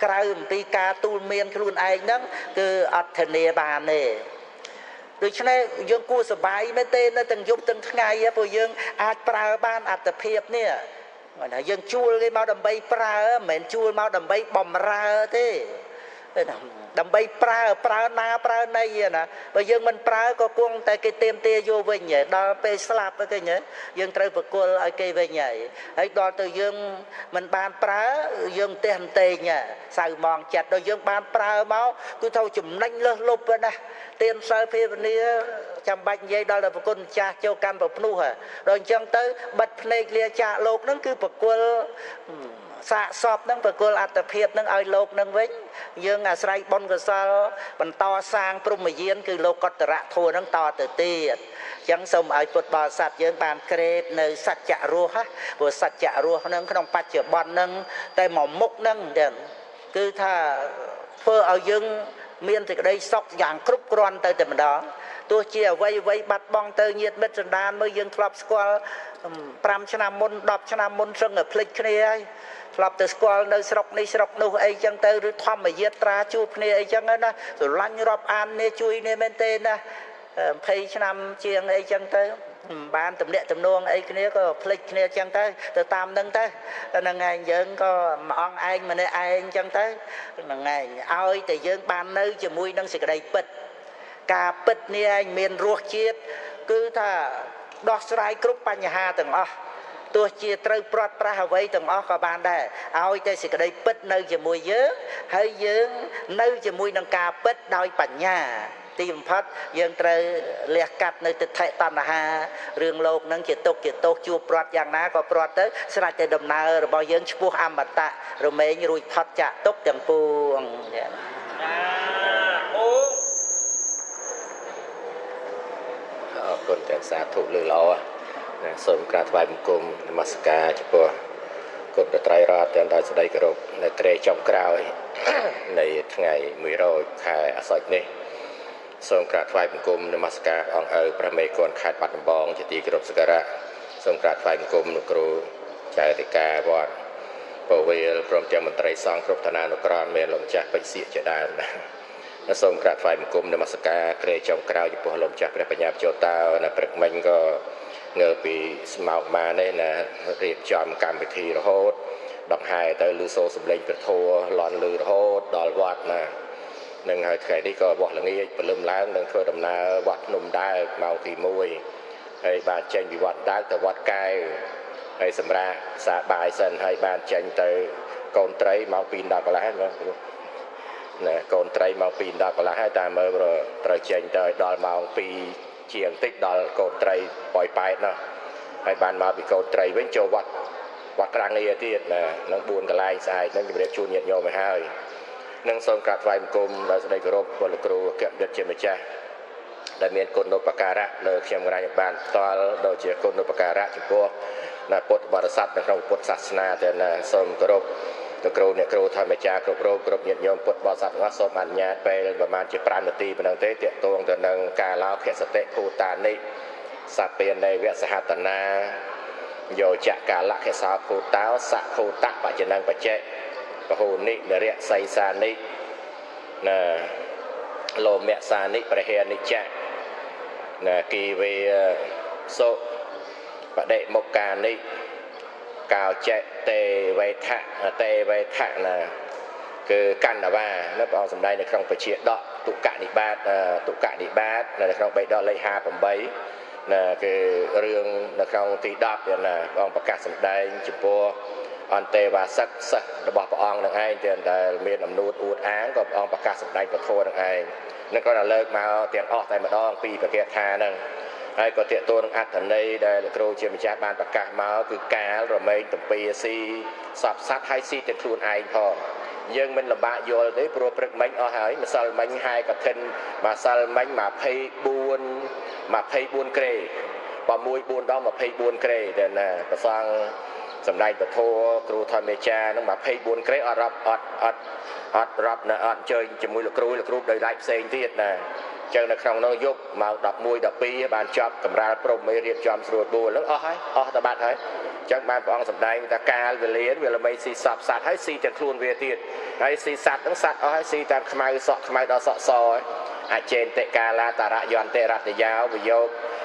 ក្រៅអំពីការទូលមានខ្លួនឯងហ្នឹងគឺអត់ធានាបានទេដូច្នេះយើងគួរសប្បាយមែនទេនៅទាំងយប់ទាំងថ្ងៃព្រោះយើងអាចប្រើបានអត្តភាពនេះយើងជួលគេមកដើម្បីប្រើមិនមែនជួលមកដើម្បីបំរើទេ đầm bay pra na pra này nè bây giờ mình pra có cuông tại cái tiêm tia vô về nhảy đo pe slap cái nhảy dương trời bực cô ai cây về nhảy ấy đo từ dương mình ban pra dương tiền tê nhảy sao mòn chặt đôi dương ban pra máu cứ thâu chùm nanh lơ lụp vậy nè tiền sơ phi bên đi chăm bạch dây đó là bực cô cha châu cam bực nu hả rồi chân tới bật này lia cha lột nó cứ bực cô xạ sọp nâng và cô ạt tập hiệp nâng ai lột nâng vĩnh dương à sài bon cơ sao bằng to sang prum mà yên cứ lột cọt rạ thua nâng to từ tiệt chẳng xong ai phật bò sạch dương bàn kẹp nơi sạch chạ rùa ha vừa sạch chạ rùa nâng không bắt chữa bon nâng tay mỏ múc nâng đèn cứ tha phơ ở dương miền thì đây sọc dạng cướp con tới từ đó tôi chia vây vây bắt bong tới nhiệt mít trần đan mới dương club squall 5 ឆ្នាំមុន 10 ឆ្នាំមុនសឹងតែភ្លេចគ្នាហើយធ្លាប់ទៅស្គាល់នៅស្រុកនេះស្រុកនោះអីចឹងទៅឬធម្មយាត្រាជួបគ្នាអីចឹងណាស្រឡាញ់រាប់អាននេះជួយនេះមែនទេណា20 ឆ្នាំជាងអីចឹងទៅបានតំណាក់តំណងអីគ្នាក៏ភ្លេចគ្នាចឹងទៅតាមនឹងទៅហ្នឹងឯងយើងក៏មួយអង្គឯងម្នាក់ឯងចឹងទៅហ្នឹងឯងឲ្យតែយើងបាននៅជាមួយនឹងសេចក្តីពិតការពិតនេះឯងមានរសជាតិគឺថាដោះស្រាយគ្រប់បញ្ហាទាំងអស់ទោះជាត្រូវព្រាត់ប្រាសអ្វីទាំងអស់ក៏បានដែរឲ្យតែសេចក្តីពិតនៅជាមួយយើងហើយយើងនៅជាមួយនឹងការពិតដោយបញ្ញាទីបំផុតយើងត្រូវលះកាត់នៅទិដ្ឋិតណ្ហារឿងលោកនឹងជាទុកជាទោសជួបព្រាត់យ៉ាងណាក៏ព្រាត់ទៅស្រេចតែដំណើររបស់យើងឆ្ពោះអមតៈរមែងរួចផុតចាកទុកទាំងពួងអរគុណទាំងសាធុលើល្អសូមក្រាបថ្វាយបង្គំនមស្ការចំពោះគុណត្រៃរតទាំងដោយសេចក្តីគោរពនៅក្រែចុងក្រោយនៃថ្ងៃ100ខែអាសត់នេះសូមក្រាបថ្វាយបង្គំនមស្ការអង្គឪព្រះមេគុណខេត្តបាត់ដំបងជាទីគោរពសក្ការៈសូមក្រាបថ្វាយបង្គំលោកគ្រូចៅតិកាវត្តពវេលព្រមទាំងមន្ត្រីសង្ឃគ្រប់ឋានានុក្រមមានលោកម្ចាស់បិសៀកជាដើមសូមក្រាបថ្វាយបង្គំនមស្ការក្រែចុងក្រោយចំពោះលោកម្ចាស់ព្រះបញ្ញាបញ្ចោតោនៅព្រឹកមិញក៏ងើពីស្មោកមកនេះណារៀបចំកម្មវិធីរហូតដង្ហែទៅលឺសូរសំឡេងព្រះធម៌លន់លឺរហូតដល់វត្តណានឹងហើយថ្ងៃនេះក៏បោះល្ងាចព្រលឹមឡើងនឹងធ្វើដំណើរវត្តភ្នំដើកម៉ោងទី1ហើយបានចេញពីវត្តដើកទៅវត្តកែវហើយសម្រាប់សាបាយសិនហើយបានចេញទៅកូនត្រីម៉ោង2 ដល់កន្លះណាកូនត្រីម៉ោង2 ដល់កន្លះហើយតាមមើលត្រូវចេញទៅដល់ម៉ោង2ជាងតិចដល់កូនត្រីប៉ោយប៉ែតណាហើយបានមកពីកូនត្រីវិញចូលវត្តក្រាំងនេះទៀតណានឹង4កន្លែងស្អែកនឹងជម្រាបជូនញាតិញោមឲ្យហើយនឹងសូមក្រាបថ្វាយបង្គំដល់សេចក្តីគោរពពលគ្រូអគ្គបណ្ឌិតជាម្ចាស់ដែលមានគុណូបការៈលើខ្ញុំរាជបានផ្ទាល់ដូចជាគុណូបការៈចំពោះពុទ្ធបរិស័ទនៅក្នុងពុទ្ធសាសនាតែណាសូមគោរពលោកគ្រូអ្នកគ្រូធម្មចាគ្រប់រូបគ្រប់ញាតិញោមពុទ្ធបរិស័ទរបស់សូមអនុញ្ញាតពេលប្រហែលជា5នាទីប៉ុណ្ណឹងទេតាក់ទងទៅនឹងការឡោភសតិភូតានិសពេនៃវសហតនាយោចកាលខេសោភូតោសភូតបច្ចនបច្ចេពហូនិនរៈសៃសានិណាលោមសានិប្រហេនិចៈណាគីវេសុបដិមុខកានិកោចេតេវេថៈណាគឺកណ្ដវានៅព្រះអង្គសម្ដែងនៅក្នុងពជាដកទុក្កនិបាតនៅក្នុងបេដកលេខ58ណាគឺរឿងនៅក្នុងទី10ទៀតណាព្រះអង្គប្រកាសសម្ដែងចំពោះអន្តេវាសិកសិស្សរបស់ព្រះអង្គនឹងឯងទៀតដែលមានអំនួតអួតអាងក៏ព្រះអង្គប្រកាសសម្ដែងពធនឹងឯងនឹងក៏លើកមកទាំងអស់តែម្ដងពីប្រកាសថាហ្នឹងហើយក៏តេតួនឹងអត្ថន័យដែលលោកគ្រូជាម្ចាស់បានប្រកាសមកគឺកាលរមែងតំពីស៊ីសពសัตว์ហើយស៊ីទាំងខ្លួនឯងផងយើងមិនលំបាកយល់ទេព្រោះព្រឹកមិញអស់ហើយម្សិលមិញហើយកឋិនម្សិលមិញ24ក្រេ6 4 ដល់24ក្រេតែណាប្រសងសម្ដែងពធគ្រូធម្មចារនឹង24ក្រេអត់រាប់អត់រាប់ណាអត់ជើញជាមួយលោកគ្រូដោយឡែកផ្សេងទៀតណាចឹងនៅក្នុងនោះយប់ម៉ោង11 12បានចប់កម្រាលព្រំមេរៀបចំស្រួលបួលហ្នឹងអស់ហើយអស់តបាត់ហើយចឹងបានព្រះអង្គសម្ដែងថាកាលវេលាវាល្បីស៊ីសពសัตว์ហើយស៊ីទាំងខ្លួនវាទៀតហើយស៊ីសัตว์ហ្នឹងសัตว์អស់ហើយស៊ីតាមខ្មៅសក់ខ្មៅដល់សក់សហើយ អចេនតិកាឡាតារយន្តរតយោវយោ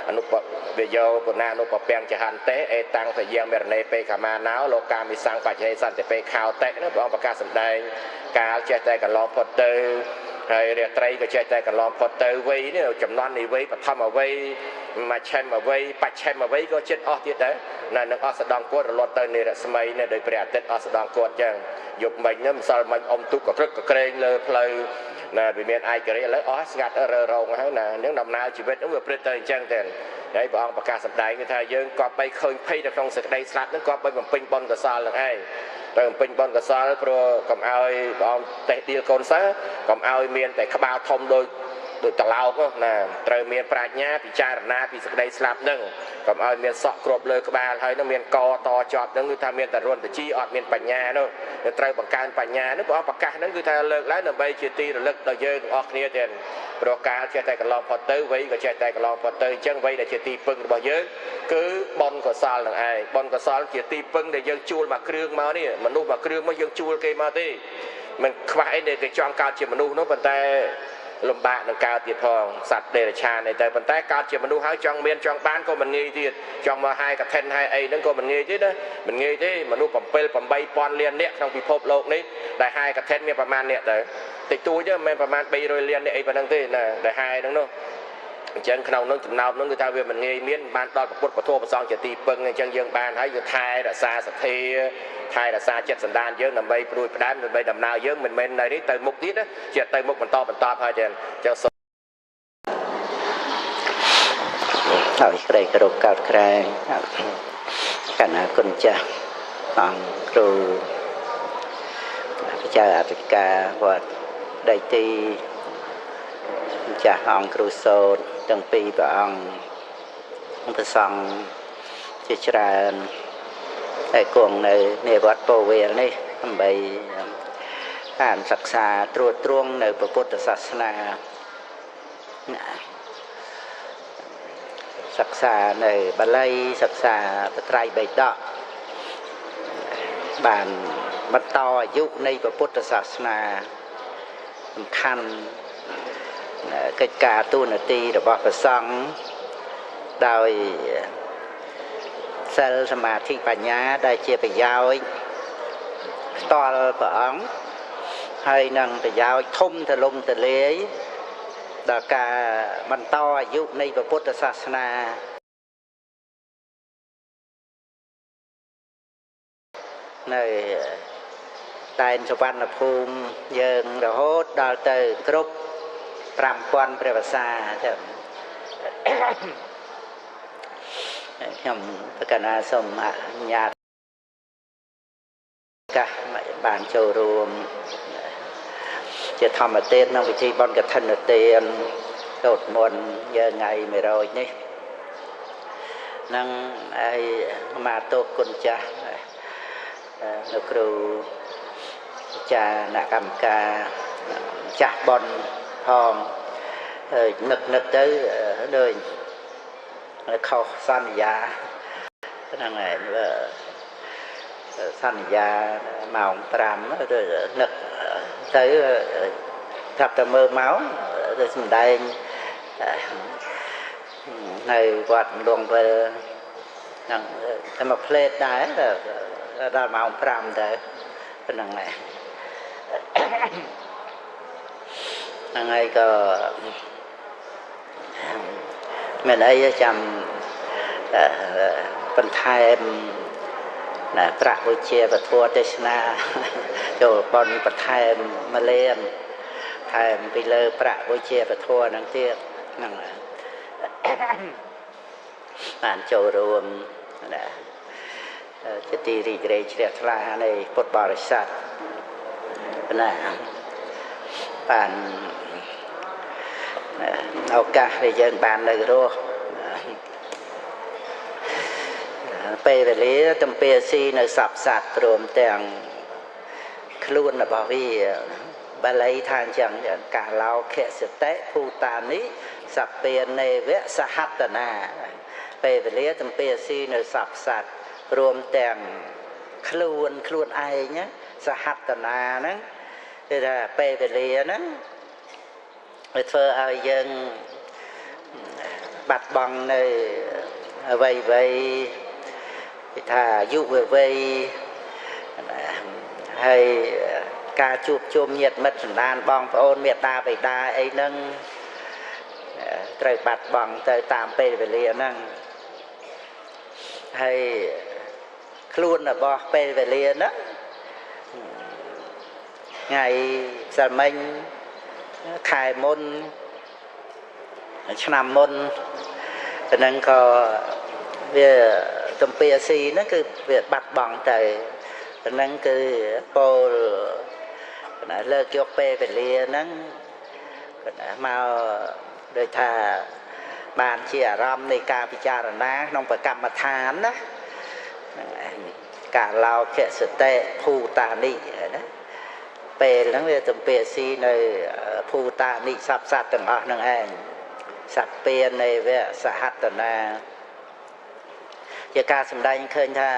អនុពវយោពុណានុពពាំងចហន្តេអេតាំងពយាងមរណេពេកាមាណោលោកាមិសង្ឃបច្ចេសន្តិពេខោតិនោះព្រះអង្គប្រកាសសម្ដែងកាលចេះតែកន្លងផុតទៅហើយរាត្រីក៏ចេះតែកន្លងផុតទៅវ័យនេះចំណន់នៃវ័យបឋមវ័យមជ្ឈិមវ័យបច្ឆិមវ័យក៏ចិត្តអស់ទៀតដែរនៅនឹងអស់ស្ដងគាត់រលត់ទៅនៃរស្មីនៅដោយព្រះអាទិត្យអស់ស្ដងគាត់ចឹងយប់មិញហ្នឹងម្សិលមិញអុំទុកក៏ព្រឹកក៏ក្រែងលើផ្លូវណាវាមានឯករាជ្យឥឡូវអស់ស្ងាត់រើរងហើយណានឹងដំណើរជីវិតហ្នឹងវាព្រឹត្តទៅអញ្ចឹងទៅហើយព្រះអង្គប្រកាសសម្ដែងថាយើងក៏បីឃើញភ័យនៅក្នុងសេចក្តីស្លាប់ហ្នឹងក៏បីបំពេញបុណ្យកុសលនឹងឯងទៅបំពេញបុណ្យកុសលព្រោះកុំឲ្យព្រះអង្គតេះដៀលកូនសិស្សកុំឲ្យមានតែក្បាលធំដូចតឡោកណាត្រូវមានប្រាជ្ញាពិចារណាពីសេចក្តីស្លាប់ហ្នឹងកុំឲ្យមានសក់គ្របលើក្បាលហើយនឹងមានកតជាប់ហ្នឹងគឺថាមានតែរន្ធជីអត់មានបញ្ញានោះត្រូវបង្កើនបញ្ញានោះព្រះអង្គប្រកាសហ្នឹងគឺថាលើកឡើងដើម្បីជាទីរលឹកដល់យើងទាំងអស់គ្នាទៀតព្រោះកាលចេះតែកន្លងផុតទៅវ័យក៏ចេះតែកន្លងផុតទៅអញ្ចឹងវ័យដែលជាទីពឹងរបស់យើងគឺបុណ្យកុសលនឹងឯងបុណ្យកុសលជាទីពឹងដែលយើងជួលមកគ្រឿងមកនេះមនុស្សមកគ្រឿងមកយើងជួលគេមកទេមិនខ្វះអីដែលគេចង់កើតជាមនុស្សនោះប៉ុន្តែលំបាកនឹងកើតទៀតផងសត្វទេរឆានតែប៉ុន្តែកើតជាមនុស្សហើយចង់មានចង់បានក៏មិនងាយទៀតចង់មកហាយកឋិនហាយអីហ្នឹងក៏មិនងាយទេណាមិនងាយទេមនុស្ស7-8,000 លាននាក់ក្នុងពិភពលោកនេះដែលហាយកឋិនមានប្រមាណអ្នកទៅតិចតួចទេមិនមែនប្រមាណ300 លាននាក់អីប៉ុណ្ណឹងទេណាដែលហាយហ្នឹងនោះអញ្ចឹងក្នុងនោះចំណោមនោះគឺថាវាមិនងាយមានបានដល់ពុទ្ធពធប្រសងជាទីពឹងអញ្ចឹងយើងបានហើយគឺថែរក្សាសទ្ធាថែរក្សាចិត្តសន្តានយើងដើម្បីព្រួយផ្ដើមដើម្បីដំណើរយើងមិនមែននៅនេះទៅមុខទៀតជាទៅមុខបន្តហើយចឹងចឹងហើយក្រែងក្រោកកោតក្រែងកណ្ណាគុណចាស់អង្គគ្រូព្រះចៅអធិការវត្តដៃទីចាស់អង្គគ្រូសូត្រទាំងពីរព្រះអង្គព្រះសង្ឃជាច្រើនតែគង់នៅនៃវត្តពោធិ៍វាលនេះដើម្បីអានសិក្សាត្រួតត្រងនៅពុទ្ធសាសនាសិក្សានៅបាលីសិក្សាបត្រៃបិដកបានបន្តអាយុនៃពុទ្ធសាសនាសំខាន់កិច្ចការទូនាទីរបស់ព្រះសង្ឃដោយសិលសមាធិបញ្ញាដែលជាប្រយោជន៍ផ្ទាល់ព្រះអង្គហើយនឹងប្រយោជន៍ធំទលំទលាយដល់ការបន្តអាយុនៃពុទ្ធសាសនានៅតែនសុវណ្ណភូមិយើងរហូតដល់ទៅគ្រប់5000ព្រះវស្សាចឹងខ្ញុំប្រកាសណាសូមអនុញ្ញាតកាសបានចូលរួមជាធម្មទានក្នុងពិធីបុណ្យកឋិនទានសូត្រមន្តយើងថ្ងៃ100នេះនឹងឲ្យមាតុគុណចាស់លោកគ្រូចាអ្នកកម្មការចាស់បុណ្យផងនឹកទៅដូចខុសសន្យាហ្នឹងឯងសន្យាម៉ោង5ឬនឹកទៅថាតែមើលម៉ោងទៅសម្ដែងនៅវត្តលងវិលហ្នឹងតែមកផ្លេតដែរដល់ម៉ោង5ទៅប៉ុណ្្នឹងឯងហ្នឹងហើយក៏មានអីចាំបន្ថែមណាប្រាក់វិជាពធទេសនាចូលបនបន្ថែមមួយលានថែមពីលើប្រាក់វិជាពធហ្នឹងទៀតហ្នឹងបានចូលរួមណាជាទីរីករាយជ្រះថ្លានៃពុទ្ធបរិស័ទណាបានឱកាសដែលយើងបាននៅរស់ពេលវេលាទំពាស៊ីនៅសពសត្វព្រមទាំងខ្លួនរបស់វាបាលីថាអញ្ចឹងកាឡោខសតិភូតានិសពេនេវៈសហតនាពេលវេលាទំពាស៊ីនៅសពសត្វព្រមទាំងខ្លួនឯងសហតនាហ្នឹងគឺថាពេលវេលាហ្នឹង ធ្វើឲ្យយើងបាត់បង់នៅអ្វីគេថាអាយុវ័យហើយការជួបជុំញាតិមិត្តសន្តានបងប្អូនមេត្តាបិតាអីហ្នឹងត្រូវបាត់បង់ទៅតាមពេលវេលាហ្នឹងហើយខ្លួនរបស់ពេលវេលាហ្នឹងថ្ងៃសិលមិញខែមុនឆ្នាំមុនហ្នឹងក៏វាទំពាស៊ីហ្នឹងគឺវាបាត់បង់ទៅហ្នឹងគឺពោលលើកយកពេលវេលាហ្នឹងមកដូចថាបានជាអារម្មណ៍នៃការពិចារណាក្នុងប្រកម្មដ្ឋានណាកាឡោខសតិភូតានិណាពេលហ្នឹងវាទំពាស៊ីនៅភូតានិសព្វសត្វទាំងអស់ហ្នឹងឯងសត្វពានៃវៈសហតនាជាការសម្ដែងឃើញថា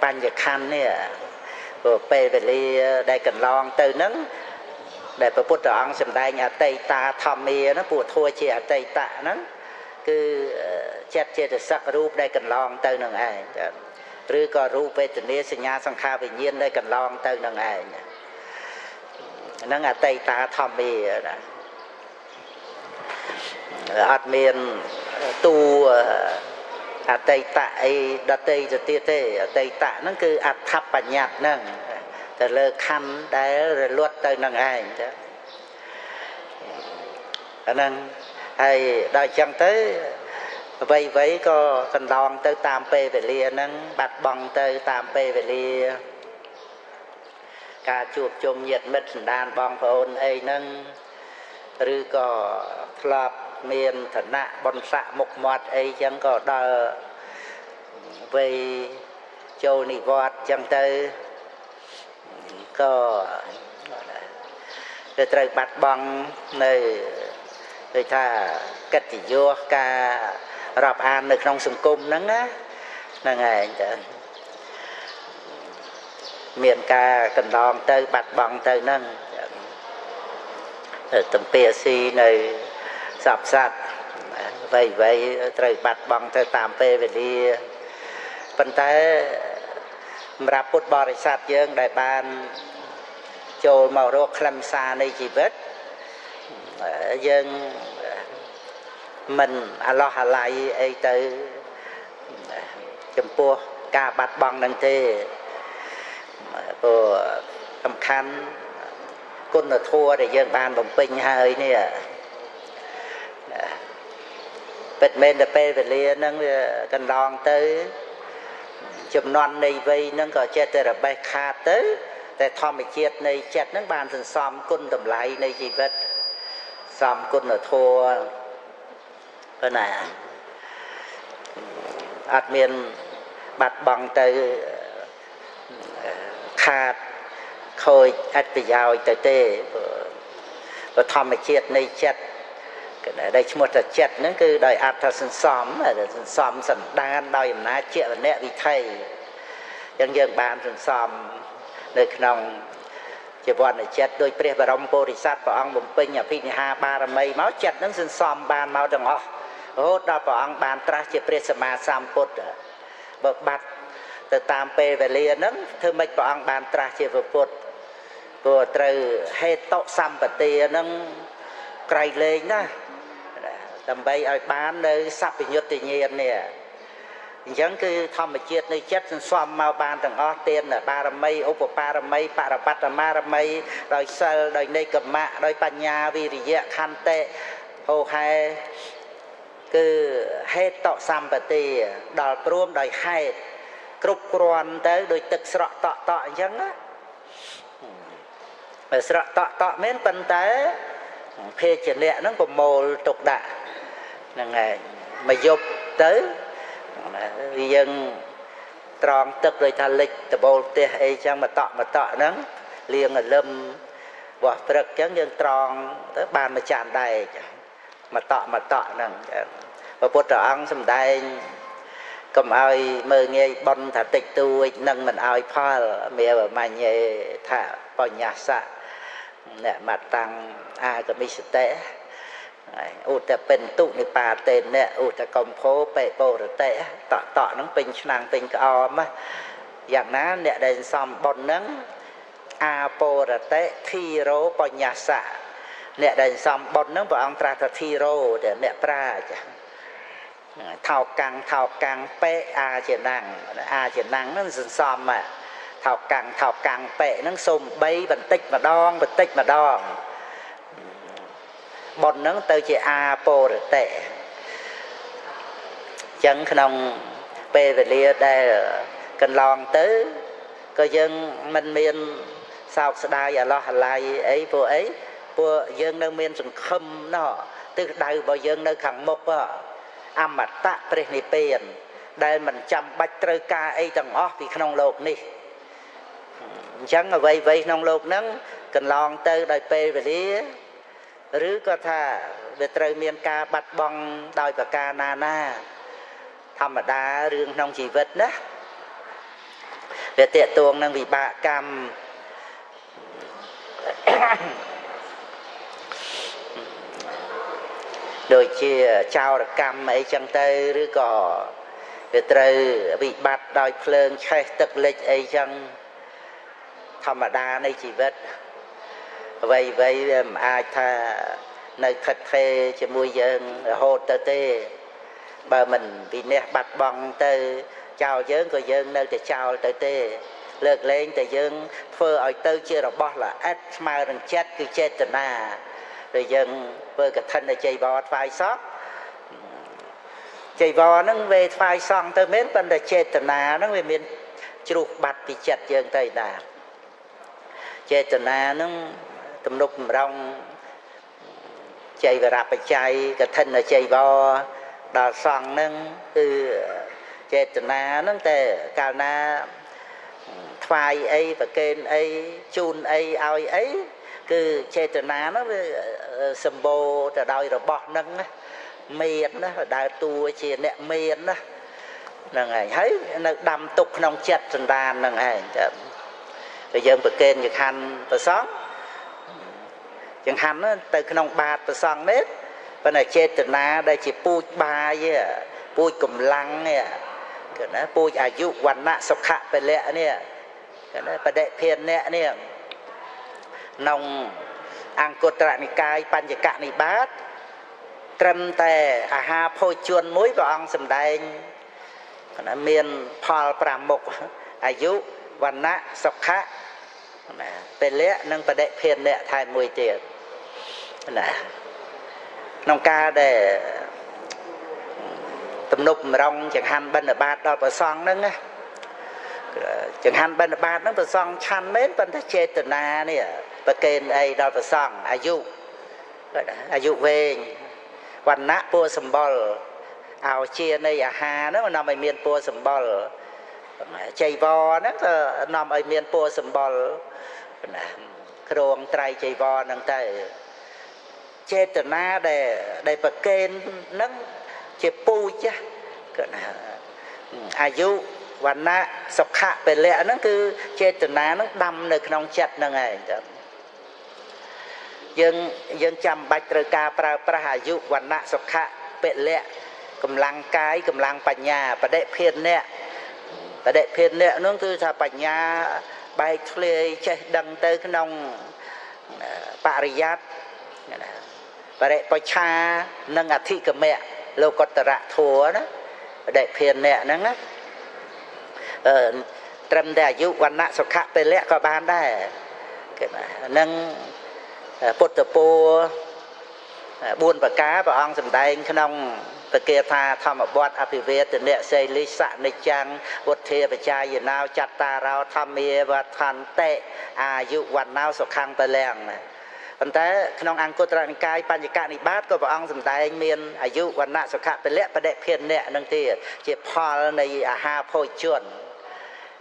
បញ្ញខណ្ឌនេះពេលវេលាដែលកន្លងទៅហ្នឹងដែលព្រះពុទ្ធអង្គសម្ដែងអតីតាធម្មាហ្នឹងពួកធัวជាអតីតហ្នឹងគឺចិត្តចេតសិករូបដែលកន្លងទៅនឹងឯងឬក៏រូបវេទនាសញ្ញាសង្ខារវិញ្ញាណដែលកន្លងទៅនឹងឯងហ្នឹងអតីតាធម្មាណាអត់មានទូអតីតអីដតីទៅទៀតទេអតីតហ្នឹងគឺអត្ថបញ្ញត្តិហ្នឹងទៅលើខណ្ឌដែលរលត់ទៅនឹងឯងចាអាហ្នឹងហើយដល់អញ្ចឹងទៅអ្វីក៏កន្លងទៅតាមពេលវេលាហ្នឹងបាត់បង់ទៅតាមពេលវេលាការជួបជុំញាតិមិត្តសន្តានបងប្អូនអីហ្នឹងឬក៏ធ្លាប់មានឋានៈបុណ្យស័ក្តិមុខមាត់អីចឹងក៏ដល់វ័យចូលនិវត្តន៍ចឹងទៅក៏ត្រូវបាត់បង់នៅដូចថាកិត្តិយសការរាប់អាននៅក្នុងសង្គមហ្នឹងណាហ្នឹងឯងចាមានការកន្លងទៅបាត់បង់ទៅហ្នឹងទំពាស៊ីនៅសពសត្វអ្វីត្រូវបាត់បង់ទៅតាមពេលវេលាប៉ុន្តែសម្រាប់ពុទ្ធបរិស័ទយើងដែលបានចូលមករកខ្លឹមសារនៃជីវិតយើងមិនអាឡោះអាល័យអីទៅចំពោះការបាត់បង់នឹងទេព្រោះសំខាន់គុណធម៌ដែលយើងបានបំពេញហើយនេះពិតមែនតែពេលវេលាហ្នឹងវាកន្លងទៅចំនួននៃវ័យហ្នឹងក៏ចេះតែរបេះខាតទៅតែធម្មជាតិនៃចិត្តហ្នឹងបានសន្សំគុណតម្លៃនៃជីវិតសំគុណធម៌ប៉ុណ្ណាអត់មានបាត់បង់ទៅខាតខូចអត្ថប្រយោជន៍ទៅទេព្រោះធម្មជាតិនៃចិត្តដែលឈ្មោះថាចិត្តហ្នឹងគឺដោយអត្ថសន្សំសន្តានដោយអំណាចជាវនៈវិថីអញ្ចឹងយើងបានសន្សំនៅក្នុងជីវ័នចិត្តដោយព្រះបរមពុរិស័ទព្រះអង្គបំពេញអភិនិហាបារមីមកចិត្តហ្នឹងសន្សំបានមកទាំងអស់រហូតដល់ព្រះអង្គបានត្រាស់ជាព្រះសម្មាសម្ពុទ្ធបើបាត់ទៅតាមពេលវេលាហ្នឹងធ្វើម៉េចព្រះអង្គបានត្រាស់ជាព្រះពុទ្ធព្រោះត្រូវហេតុសម្បទាហ្នឹងក្រៃលែងណាដើម្បីឲ្យបាននៅសัพពញ្ញុត្តញ្ញាណនេះអញ្ចឹងគឺធម្មជាតិនៃចិត្តសន្សំមកបានទាំងអស់ទានបារមីឧបបារមីបរបត្តមារមីដោយសិលដោយនេកមៈដោយបញ្ញាវិរិយៈខន្តិហោហែគឺហេតុសម្បទាដល់ព្រមដោយហេតុគ្រប់គ្រាន់ទៅដោយទឹកស្រក់តក់អញ្ចឹងណាបើស្រក់តក់មែនប៉ុន្តែភេជ្ជៈហ្នឹងប្រមូលទុកដាក់ហ្នឹងហើយមកយប់ទៅយើងត្រង់ទឹកដោយថាលិចដបូលផ្ទះអីចឹងមកតក់ហ្នឹងលាងលឹមបោះព្រឹកចឹងយើងត្រង់ទៅបានមួយចានដែកមកតក់ហ្នឹងព្រះពុទ្ធអង្គសម្ដែងកុំឲ្យមើងងាយបន់ថាតិចតួចនឹងមិនឲ្យផលមេវមញ្ញេថាបញ្ញសៈ nè mặt tăng a cái mi tệ u ta bên tụ ni pa tên nè u ta công phố bệ bồ rồi tệ tọ tọ nó pin năng pin cái om á dạng ná nè đền xóm bồn nắng a bồ rồi tệ thi rô bò nhà xạ nè đền xóm bồn nắng vợ ông tra thật thi rô để nè pra thao căng pệ a chỉ năng nó xóm mà thao căng pệ nó xôm bay bận tích mà đong bồn nắng tới chỉ a bồ rồi tệ chẳng không bê về lia đây cần lòng tới có dân mình miền sao sẽ đai và lo lại ấy vô dân nơi miền rừng khâm nó từ đây bao dân nơi khẳng mục âm mặt tạ prenipen đây mình chăm bách trơ ca ấy chẳng ó vì không lột đi chẳng là vậy nông lột nắng cần lòng tới đời bê về lia rứ có tha về trời miền ca bắt bong đòi và ca na thầm mà đa rương nông chỉ vật đó về tiệt tuồng năng vì bạ cam đôi chia trao được cam ấy chẳng tây rứ có về trời bị bắt đòi phơn chạy tức lịch ấy chẳng thầm mà đa này chỉ vật vậy ai tha nơi thật phê cho mùi dân hồ tơ tê bà mình vì nè bắt bong tới chào dân của dân nơi để chào tới tê lược lên tới dân phơ ở tư chưa được bỏ là ếch mà rừng chết cứ chết từ nà rồi dân phơ cái thân là chạy bò phai sót chạy bò nó về phai xong tới mến bên là chết từ nà nó về miền chụp bạch bị chết dân tới nà chết từ nà nó tùm nục rong chạy và rạp chạy cái thân là chạy bò đào xoắn nâng từ chết na nâng tệ cả na phai ấy và kênh ấy chun ấy ao ấy cứ chết na nó sầm bồ từ đôi rồi bọt nâng miền đó đại tu chỉ nẹt miền đó là ngày thấy nó đâm tục nông chết trên đàn là ngày bây giờ bậc kênh như hành và xóm chẳng hành nó từ nông bạt và xoắn nết và này chết từ na đây chỉ pui ba với pui cầm lăng nè cái nó pui à dụ quan nạ sọc hạ về lẹ nè cái nó và đệ phiền nè nông ăn cột trại này cay pan dịch cạn này bát trâm tè à ha phôi chuồn muối vào ăn sầm đay cái nó miền phal pram mục à dụ quan nạ sọc hạ về lẹ nâng và đệ phiền nè thay mùi tiền nè nông ca để tụm nục rong chẳng hạn bên ở bát đó và xoong nâng á chẳng hạn bên ở bát nó và xoong chăn mến bên ta chê từ na nè và kênh ấy đó và xoong à dụ về quan nạ bùa sầm bò ảo chia này à hà nó mà nằm ở miền bùa sầm bò chạy bò nó nằm ở miền bùa sầm bò khuôn trai chạy bò nâng tay chết từ na để bậc kênh nó chế pui chứ à dụ và na sọc hạ về lẽ nó cứ chết từ na nó đâm được nông chặt nó ngày dân chăm bạch trời ca pra hà dụ và na sọc hạ về lẽ cầm lăng cái cầm lăng bạch nhà và đệ phiền nè nó cứ thà bạch nhà bài thuê chạy đăng tới cái nông Pariyat và đệ bạch cha nâng ả thị cầm mẹ lâu có tà thua đó đệ phiền nè nâng á trâm đà dụ quan nạ sọc hạ bê lẹ có bán đây nâng bột tờ bô buôn và cá và ong dùm đáy khăn ông và kia tha thăm ở bọt áp về từ nẹ xây lý sạ nê chăng bột thê và cha gì nào chặt ta rao thăm mê và thàn tệ à dụ quan nào sọc khăn bê lẹng này còn thế khi ăn cốt ra cái pan chỉ cạn đi bát có vào ăn dùm tay anh miênอายุ วัน ณะ สุขะ เป็น lẽ ประเดเพียนเนี่ยนั่นที่เจ็บพอในอาหารโพยชวน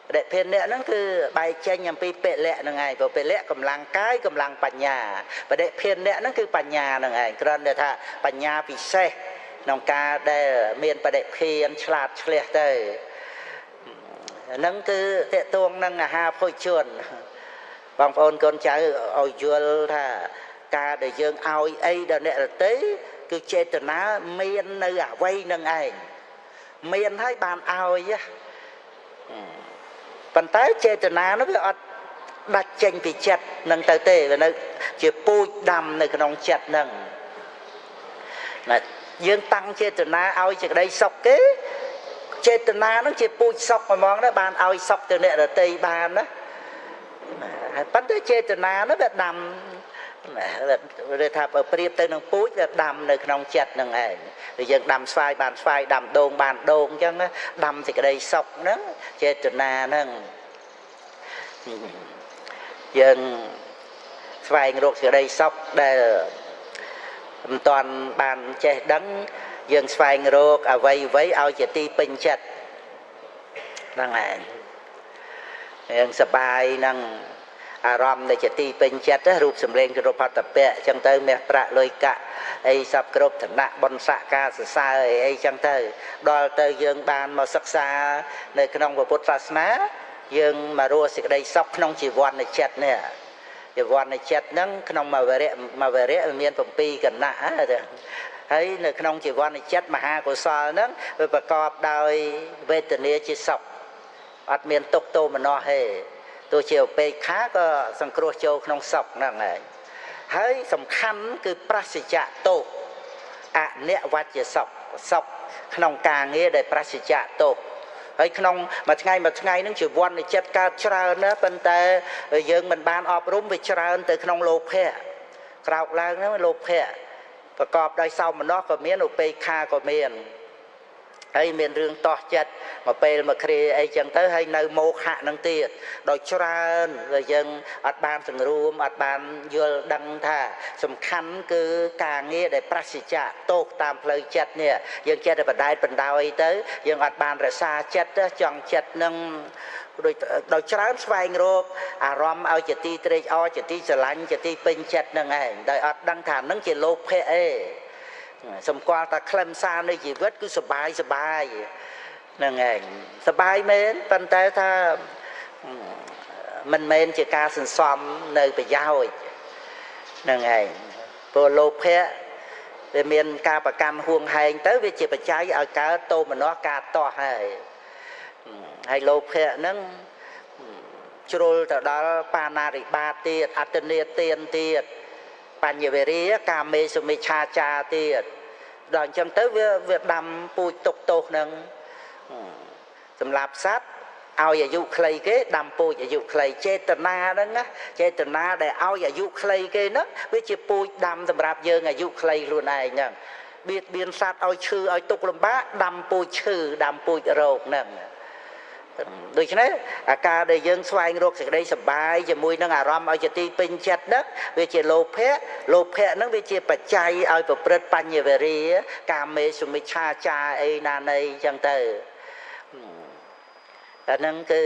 ประเดเพียนเนี่ยนั่นคือใบเจนยังปีเป็ด lẽ นั่นไงพอเป็น lẽ กำลังกายกำลังปัญญาประเดเพียนเนี่ยนั่นคือปัญญานั่นไงกรณีถ้าปัญญาพิเศษน้องกาได้เมียนประเดเพียนฉลาดเฉลียวได้นั่นคือเตะตวงนั่งอาหารโพยชวน បងប្អូនកូនចៅឲ្យយល់ថាការដែលយើងឲ្យអីដល់អ្នកដទៃគឺចេតនាមាននៅអ្វីនឹងឯងមានហើយបានឲ្យប៉ុន្តែចេតនានោះវាអត់ដាច់ចេញពីចិត្តនឹងទៅទេវានៅជាពូជដាំនៅក្នុងចិត្តនឹងណាយើងតាំងចេតនាឲ្យសេចក្តីសុខគេចេតនានឹងជាពូជសុខហ្មងដែរបានឲ្យសុខទៅអ្នកដទៃបានណាហើយប៉ុន្តែចេតនានោះវាដាំឬថាបើប្រៀបទៅនឹងពូជវាដាំនៅក្នុងចិត្តនឹងឯងឬយើងដាំស្វាយបានស្វាយដាំដូងបានដូងអញ្ចឹងដាំសេចក្តីសុខហ្នឹងចេតនាហ្នឹងយើងស្វែងរកសេចក្តីសុខដែលមិនតាន់បានចេះដឹងយើងស្វែងរកអ្វីឲ្យជាទីពេញចិត្តហ្នឹងឯងយើងសប្បាយនឹងអារម្មណ៍នៃជាទីពេញចិត្តរូបសម្លេងរូបផតពៈអញ្ចឹងទៅមាសប្រាក់លុយកាក់អីសពគ្រប់ឋានៈបុណ្យស័ក្តិការសរសើរអីអញ្ចឹងទៅដល់ទៅយើងបានមកសិក្សានៅក្នុងពុទ្ធសាសនាយើងមករស់សេចក្តីសុខក្នុងជីវ័ននៃចិត្តនេះជីវ័ននៃចិត្តហ្នឹងក្នុងមួយវរៈមាន7គណៈហើយនៅក្នុងជីវ័ននៃចិត្តមហាកុសលហ្នឹងវាប្រកបដោយវេទនាជាសុខអត់មានទុក្ខទោមនស្សទេទោះជាឧបេក្ខាក៏សង្គ្រោះចូលក្នុងសុខហ្នឹងឯងហើយសំខាន់គឺប្រសិជ្ជៈទោសអនិវច្ចសុខសុខក្នុងការងារដែលប្រសិជ្ជៈទោសហើយក្នុងមួយថ្ងៃហ្នឹងជីវ័ននៃចិត្តកើតច្រើនណាស់ប៉ុន្តែយើងមិនបានអប់រំវាច្រើនទៅក្នុងលោភៈក្រោកឡើងហ្នឹងលោភៈប្រកបដោយសោមនស្សក៏មានឧបេក្ខាក៏មានហើយមានរឿងតោះចិត្តមកពេលមកគ្រាអីចឹងទៅហើយនៅមោហៈនឹងទៀតដោយច្រើនដែលយើងអត់បានសង្រួមអត់បានយល់ដឹងថាសំខាន់គឺការងារដែលប្រសិជ្ជៈទោសតាមផ្លូវចិត្តនេះយើងចេះតែបដែតបណ្ដោយទៅយើងអត់បានរក្សាចិត្តចង់ចិត្តនឹងដោយច្រើនស្វែងរកអារម្មណ៍ឲ្យជាទីត្រេកអរជាទីស្រឡាញ់ជាទីពេញចិត្តនឹងឯងដោយអត់ដឹងថានឹងជាលោភៈអីសម្គាល់តែខ្លឹមសារនៃជីវិតគឺសបាយហ្នឹងឯងសបាយមែនប៉ុន្តែថាមិនមែនជាការសន្សំនៅប្រយោជន៍ហ្នឹងឯងព្រោះលោភៈវាមានការប្រកាន់ហួងហែងទៅវាជាបច្ច័យឲ្យកើតទោមនស្សការតោះហើយលោភៈហ្នឹងជ្រុលទៅដល់បាណារិបាតទៀតអត្តនេទានទៀតបញ្ញវេរាកាមេសុមិច្ឆាចាទៀតដល់អញ្ចឹងទៅវាដាំពូជទុកទោសនឹងសម្រាប់សត្វឲ្យអាយុខ្លីគេដាំពូជអាយុខ្លីចេតនាហ្នឹងណាចេតនាដែលឲ្យអាយុខ្លីគេហ្នឹងវាជាពូជដាំសម្រាប់យើងអាយុខ្លីខ្លួនឯងហ្នឹងបៀតបៀនសត្វឲ្យឈឺឲ្យទុក្ខលំបាកដាំពូជឈឺដាំពូជរោគហ្នឹងដូច្នេះអាការដែលយើងស្វែងរកសេចក្តីសុបាយជាមួយនឹងអារម្មណ៍ឲ្យជាទីពេញចិត្តហ្នឹងវាជាលោភៈហ្នឹងវាជាបច្ច័យឲ្យប្រព្រឹត្តបញ្ញវេរាកាមេសុមិច្ឆាចាអីណានៃអញ្ចឹងទៅអាហ្នឹងគឺ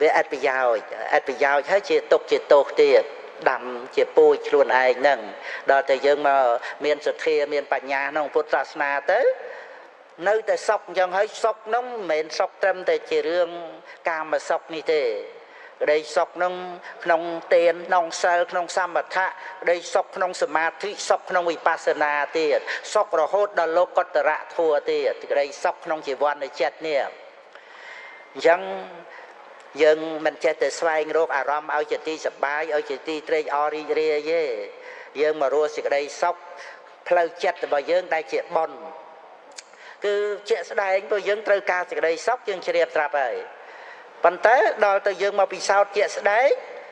វាអត្ថប្រយោជន៍ហើយជាទុកជាទោសទៀតដាំជាពូជខ្លួនឯងហ្នឹងដល់តែយើងមកមានសទ្ធាមានបញ្ញាក្នុងពុទ្ធសាសនាទៅនៅតែសុខអញ្ចឹងហើយសុខហ្នឹងមិនមែនសុខត្រឹមតែជារឿងកាមសុខនេះទេក្តីសុខហ្នឹងក្នុងទានក្នុងសិលក្នុងសមថៈក្តីសុខក្នុងសមាធិសុខក្នុងវិបស្សនាទៀតសុខរហូតដល់លោកុត្តរធម៌ទៀតក្តីសុខក្នុងជីវ័ននៃចិត្តនេះអញ្ចឹងយើងមិនចេះតែស្វែងរកអារម្មណ៍ឲ្យជាទីសប្បាយឲ្យជាទីត្រេកអររីករាយទេយើងមករស់សេចក្តីសុខផ្លូវចិត្តរបស់យើងដែលជាបុណ្យគឺជាក់ស្ដែងព្រោះយើងត្រូវការសេចក្តីសុខយើងជ្រាបស្រាប់ហើយប៉ុន្តែដល់ទៅយើងមកពិសោធន៍ជាក់ស្ដែង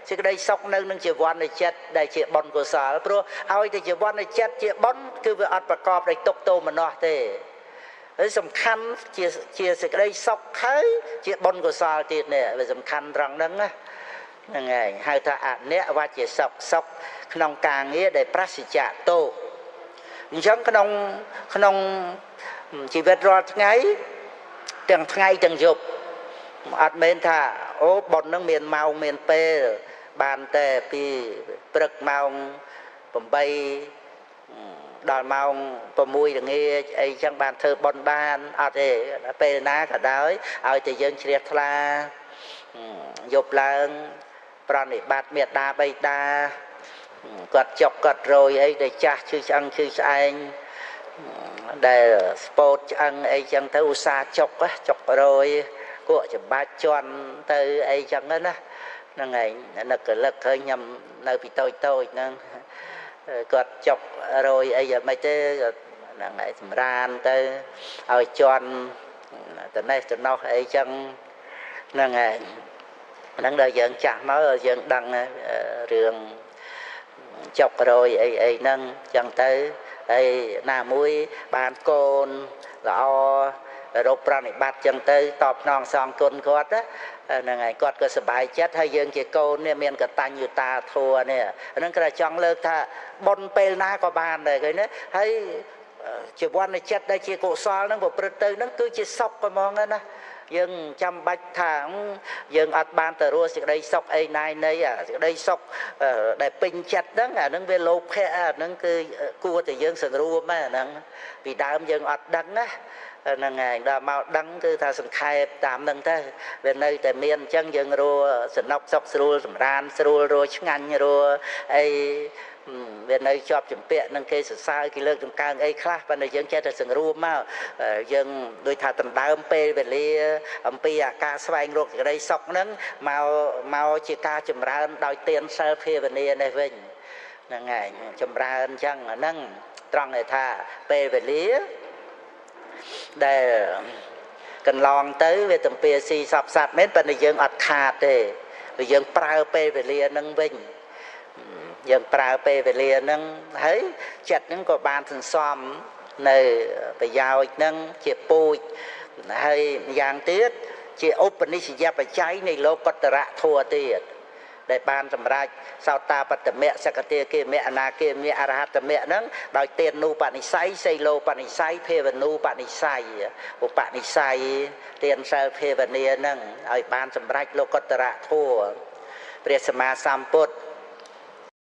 សេចក្តីសុខនៅនឹងជីវ័ននៃចិត្តដែលជាបុណ្យកុសលព្រោះឲ្យតែជីវ័ននៃចិត្តជាបុណ្យគឺវាអត់ប្រកបដោយទុក្ខទោមនស្សទេហើយសំខាន់ជាសេចក្តីសុខហើយជាបុណ្យកុសលទៀតនេះវាសំខាន់ត្រង់ហ្នឹងណាហ្នឹងហើយហៅថាអនិវច្ចសុខក្នុងការងារដែលប្រសិជ្ជៈទោសអញ្ចឹងក្នុងជីវិតរាល់ថ្ងៃទាំងថ្ងៃទាំងយប់អត់មែនថាអូបុណ្យនឹងមានម៉ោងមានពេលបានតែពីព្រឹកម៉ោង8ដល់ម៉ោង6ល្ងាចអីចឹងបានធ្វើបុណ្យបានអត់ទេពេលណាក៏ដោយឲ្យតែយើងជ្រះថ្លា យប់ឡើងប្រណិប័តមេត្តាបិតាគាត់ចុកគាត់រយអីដែលចាស់ឈឺឆ្អឹងឈឺស្អែងដែលស្ពោតឆ្អឹងអីចឹងទៅឧស្សាហ៍ចុករយគក់ច្បាច់ជន់ទៅអីចឹងណាហ្នឹងឯងនឹកកលឹកឃើញខ្ញុំនៅពីតូចហ្នឹងគាត់ចុករយអីយ៉ាងម៉េចទេហ្នឹងឯងសម្រានទៅឲ្យជន់តនេះទៅនោះអីចឹងហ្នឹងឯងហ្នឹងដល់យើងចាស់មកយើងដឹងរឿងចុករយអីហ្នឹងចឹងទៅហើយណាមួយបានកូនល្អរកប្រណិប័តចឹងទៅតបស្នងសងគុណគាត់ហ្នឹងហើយគាត់ក៏សប្បាយចិត្តហើយយើងជាកូននេះមានកតញ្ញូតាធម៌នេះហ្នឹងគឺចង់លើកថាបុណ្យពេលណាក៏បានដែរឃើញទេហើយជីវ័នចិត្តដែលជាកុសលហ្នឹងប្រព្រឹត្តទៅហ្នឹងគឺជាសុខហ្មងណាយើងចាំបាច់ថាយើងអត់បានទៅរស់សេចក្តីសុខអីណាយនៃសេចក្តីសុខដែលពេញចិត្តហ្នឹងអាហ្នឹងវាលោភៈអាហ្នឹងគឺគួរតែយើងសង្រួមហ្នឹងពីដើមយើងអត់ដឹងណាហ្នឹងហើយដល់មកដឹងគឺថាសង្ខេបតាមហ្នឹងទៅវានៅតែមានអញ្ចឹងយើងរស់សំណុកសុខស្រួលសម្រានស្រួលរស់ឆ្ងាញ់រស់អីវានៅជាប់ចម្ពាក់នឹងគេសរសើរគេលើកតម្កើងអីខ្លះប៉ុន្តែយើងចេះតែសង្រួមមកយើងដូចថាដណ្ដើមពេលវេលាអំពីអាការស្វែងរកសេចក្តីសុខហ្នឹងមកជាការចម្រើនដោយទានសិលភាវនានេះវិញហ្នឹងហើយចម្រើនអញ្ចឹងហ្នឹងត្រង់ថាពេលវេលាដែលកន្លងទៅវាទំពាស៊ីសពសត្វមែនប៉ុន្តែយើងអត់ខាតទេព្រោះយើងប្រើពេលវេលាហ្នឹងវិញយើងប្រើពេលវេលាហ្នឹងហើយចិត្តហ្នឹងក៏បានសន្សំនៅប្រយោជន៍ហ្នឹងជាពូជហើយយ៉ាងទៀតជាឧបនិស្សយបច្ច័យនៃលោកុត្តរធម៌ទៀតដែលបានសម្រេចសោតាបត្តមៈសកតាគាមៈអនាគាមៈអរហត្តមៈហ្នឹងដោយទានូបនិស្ស័យសីលោបនិស្ស័យភាវនូបនិស្ស័យឧបនិស្ស័យទានសិលភាវនាហ្នឹងឲ្យបានសម្រេចលោកុត្តរធម៌ព្រះសម្មាសម្ពុទ្ធ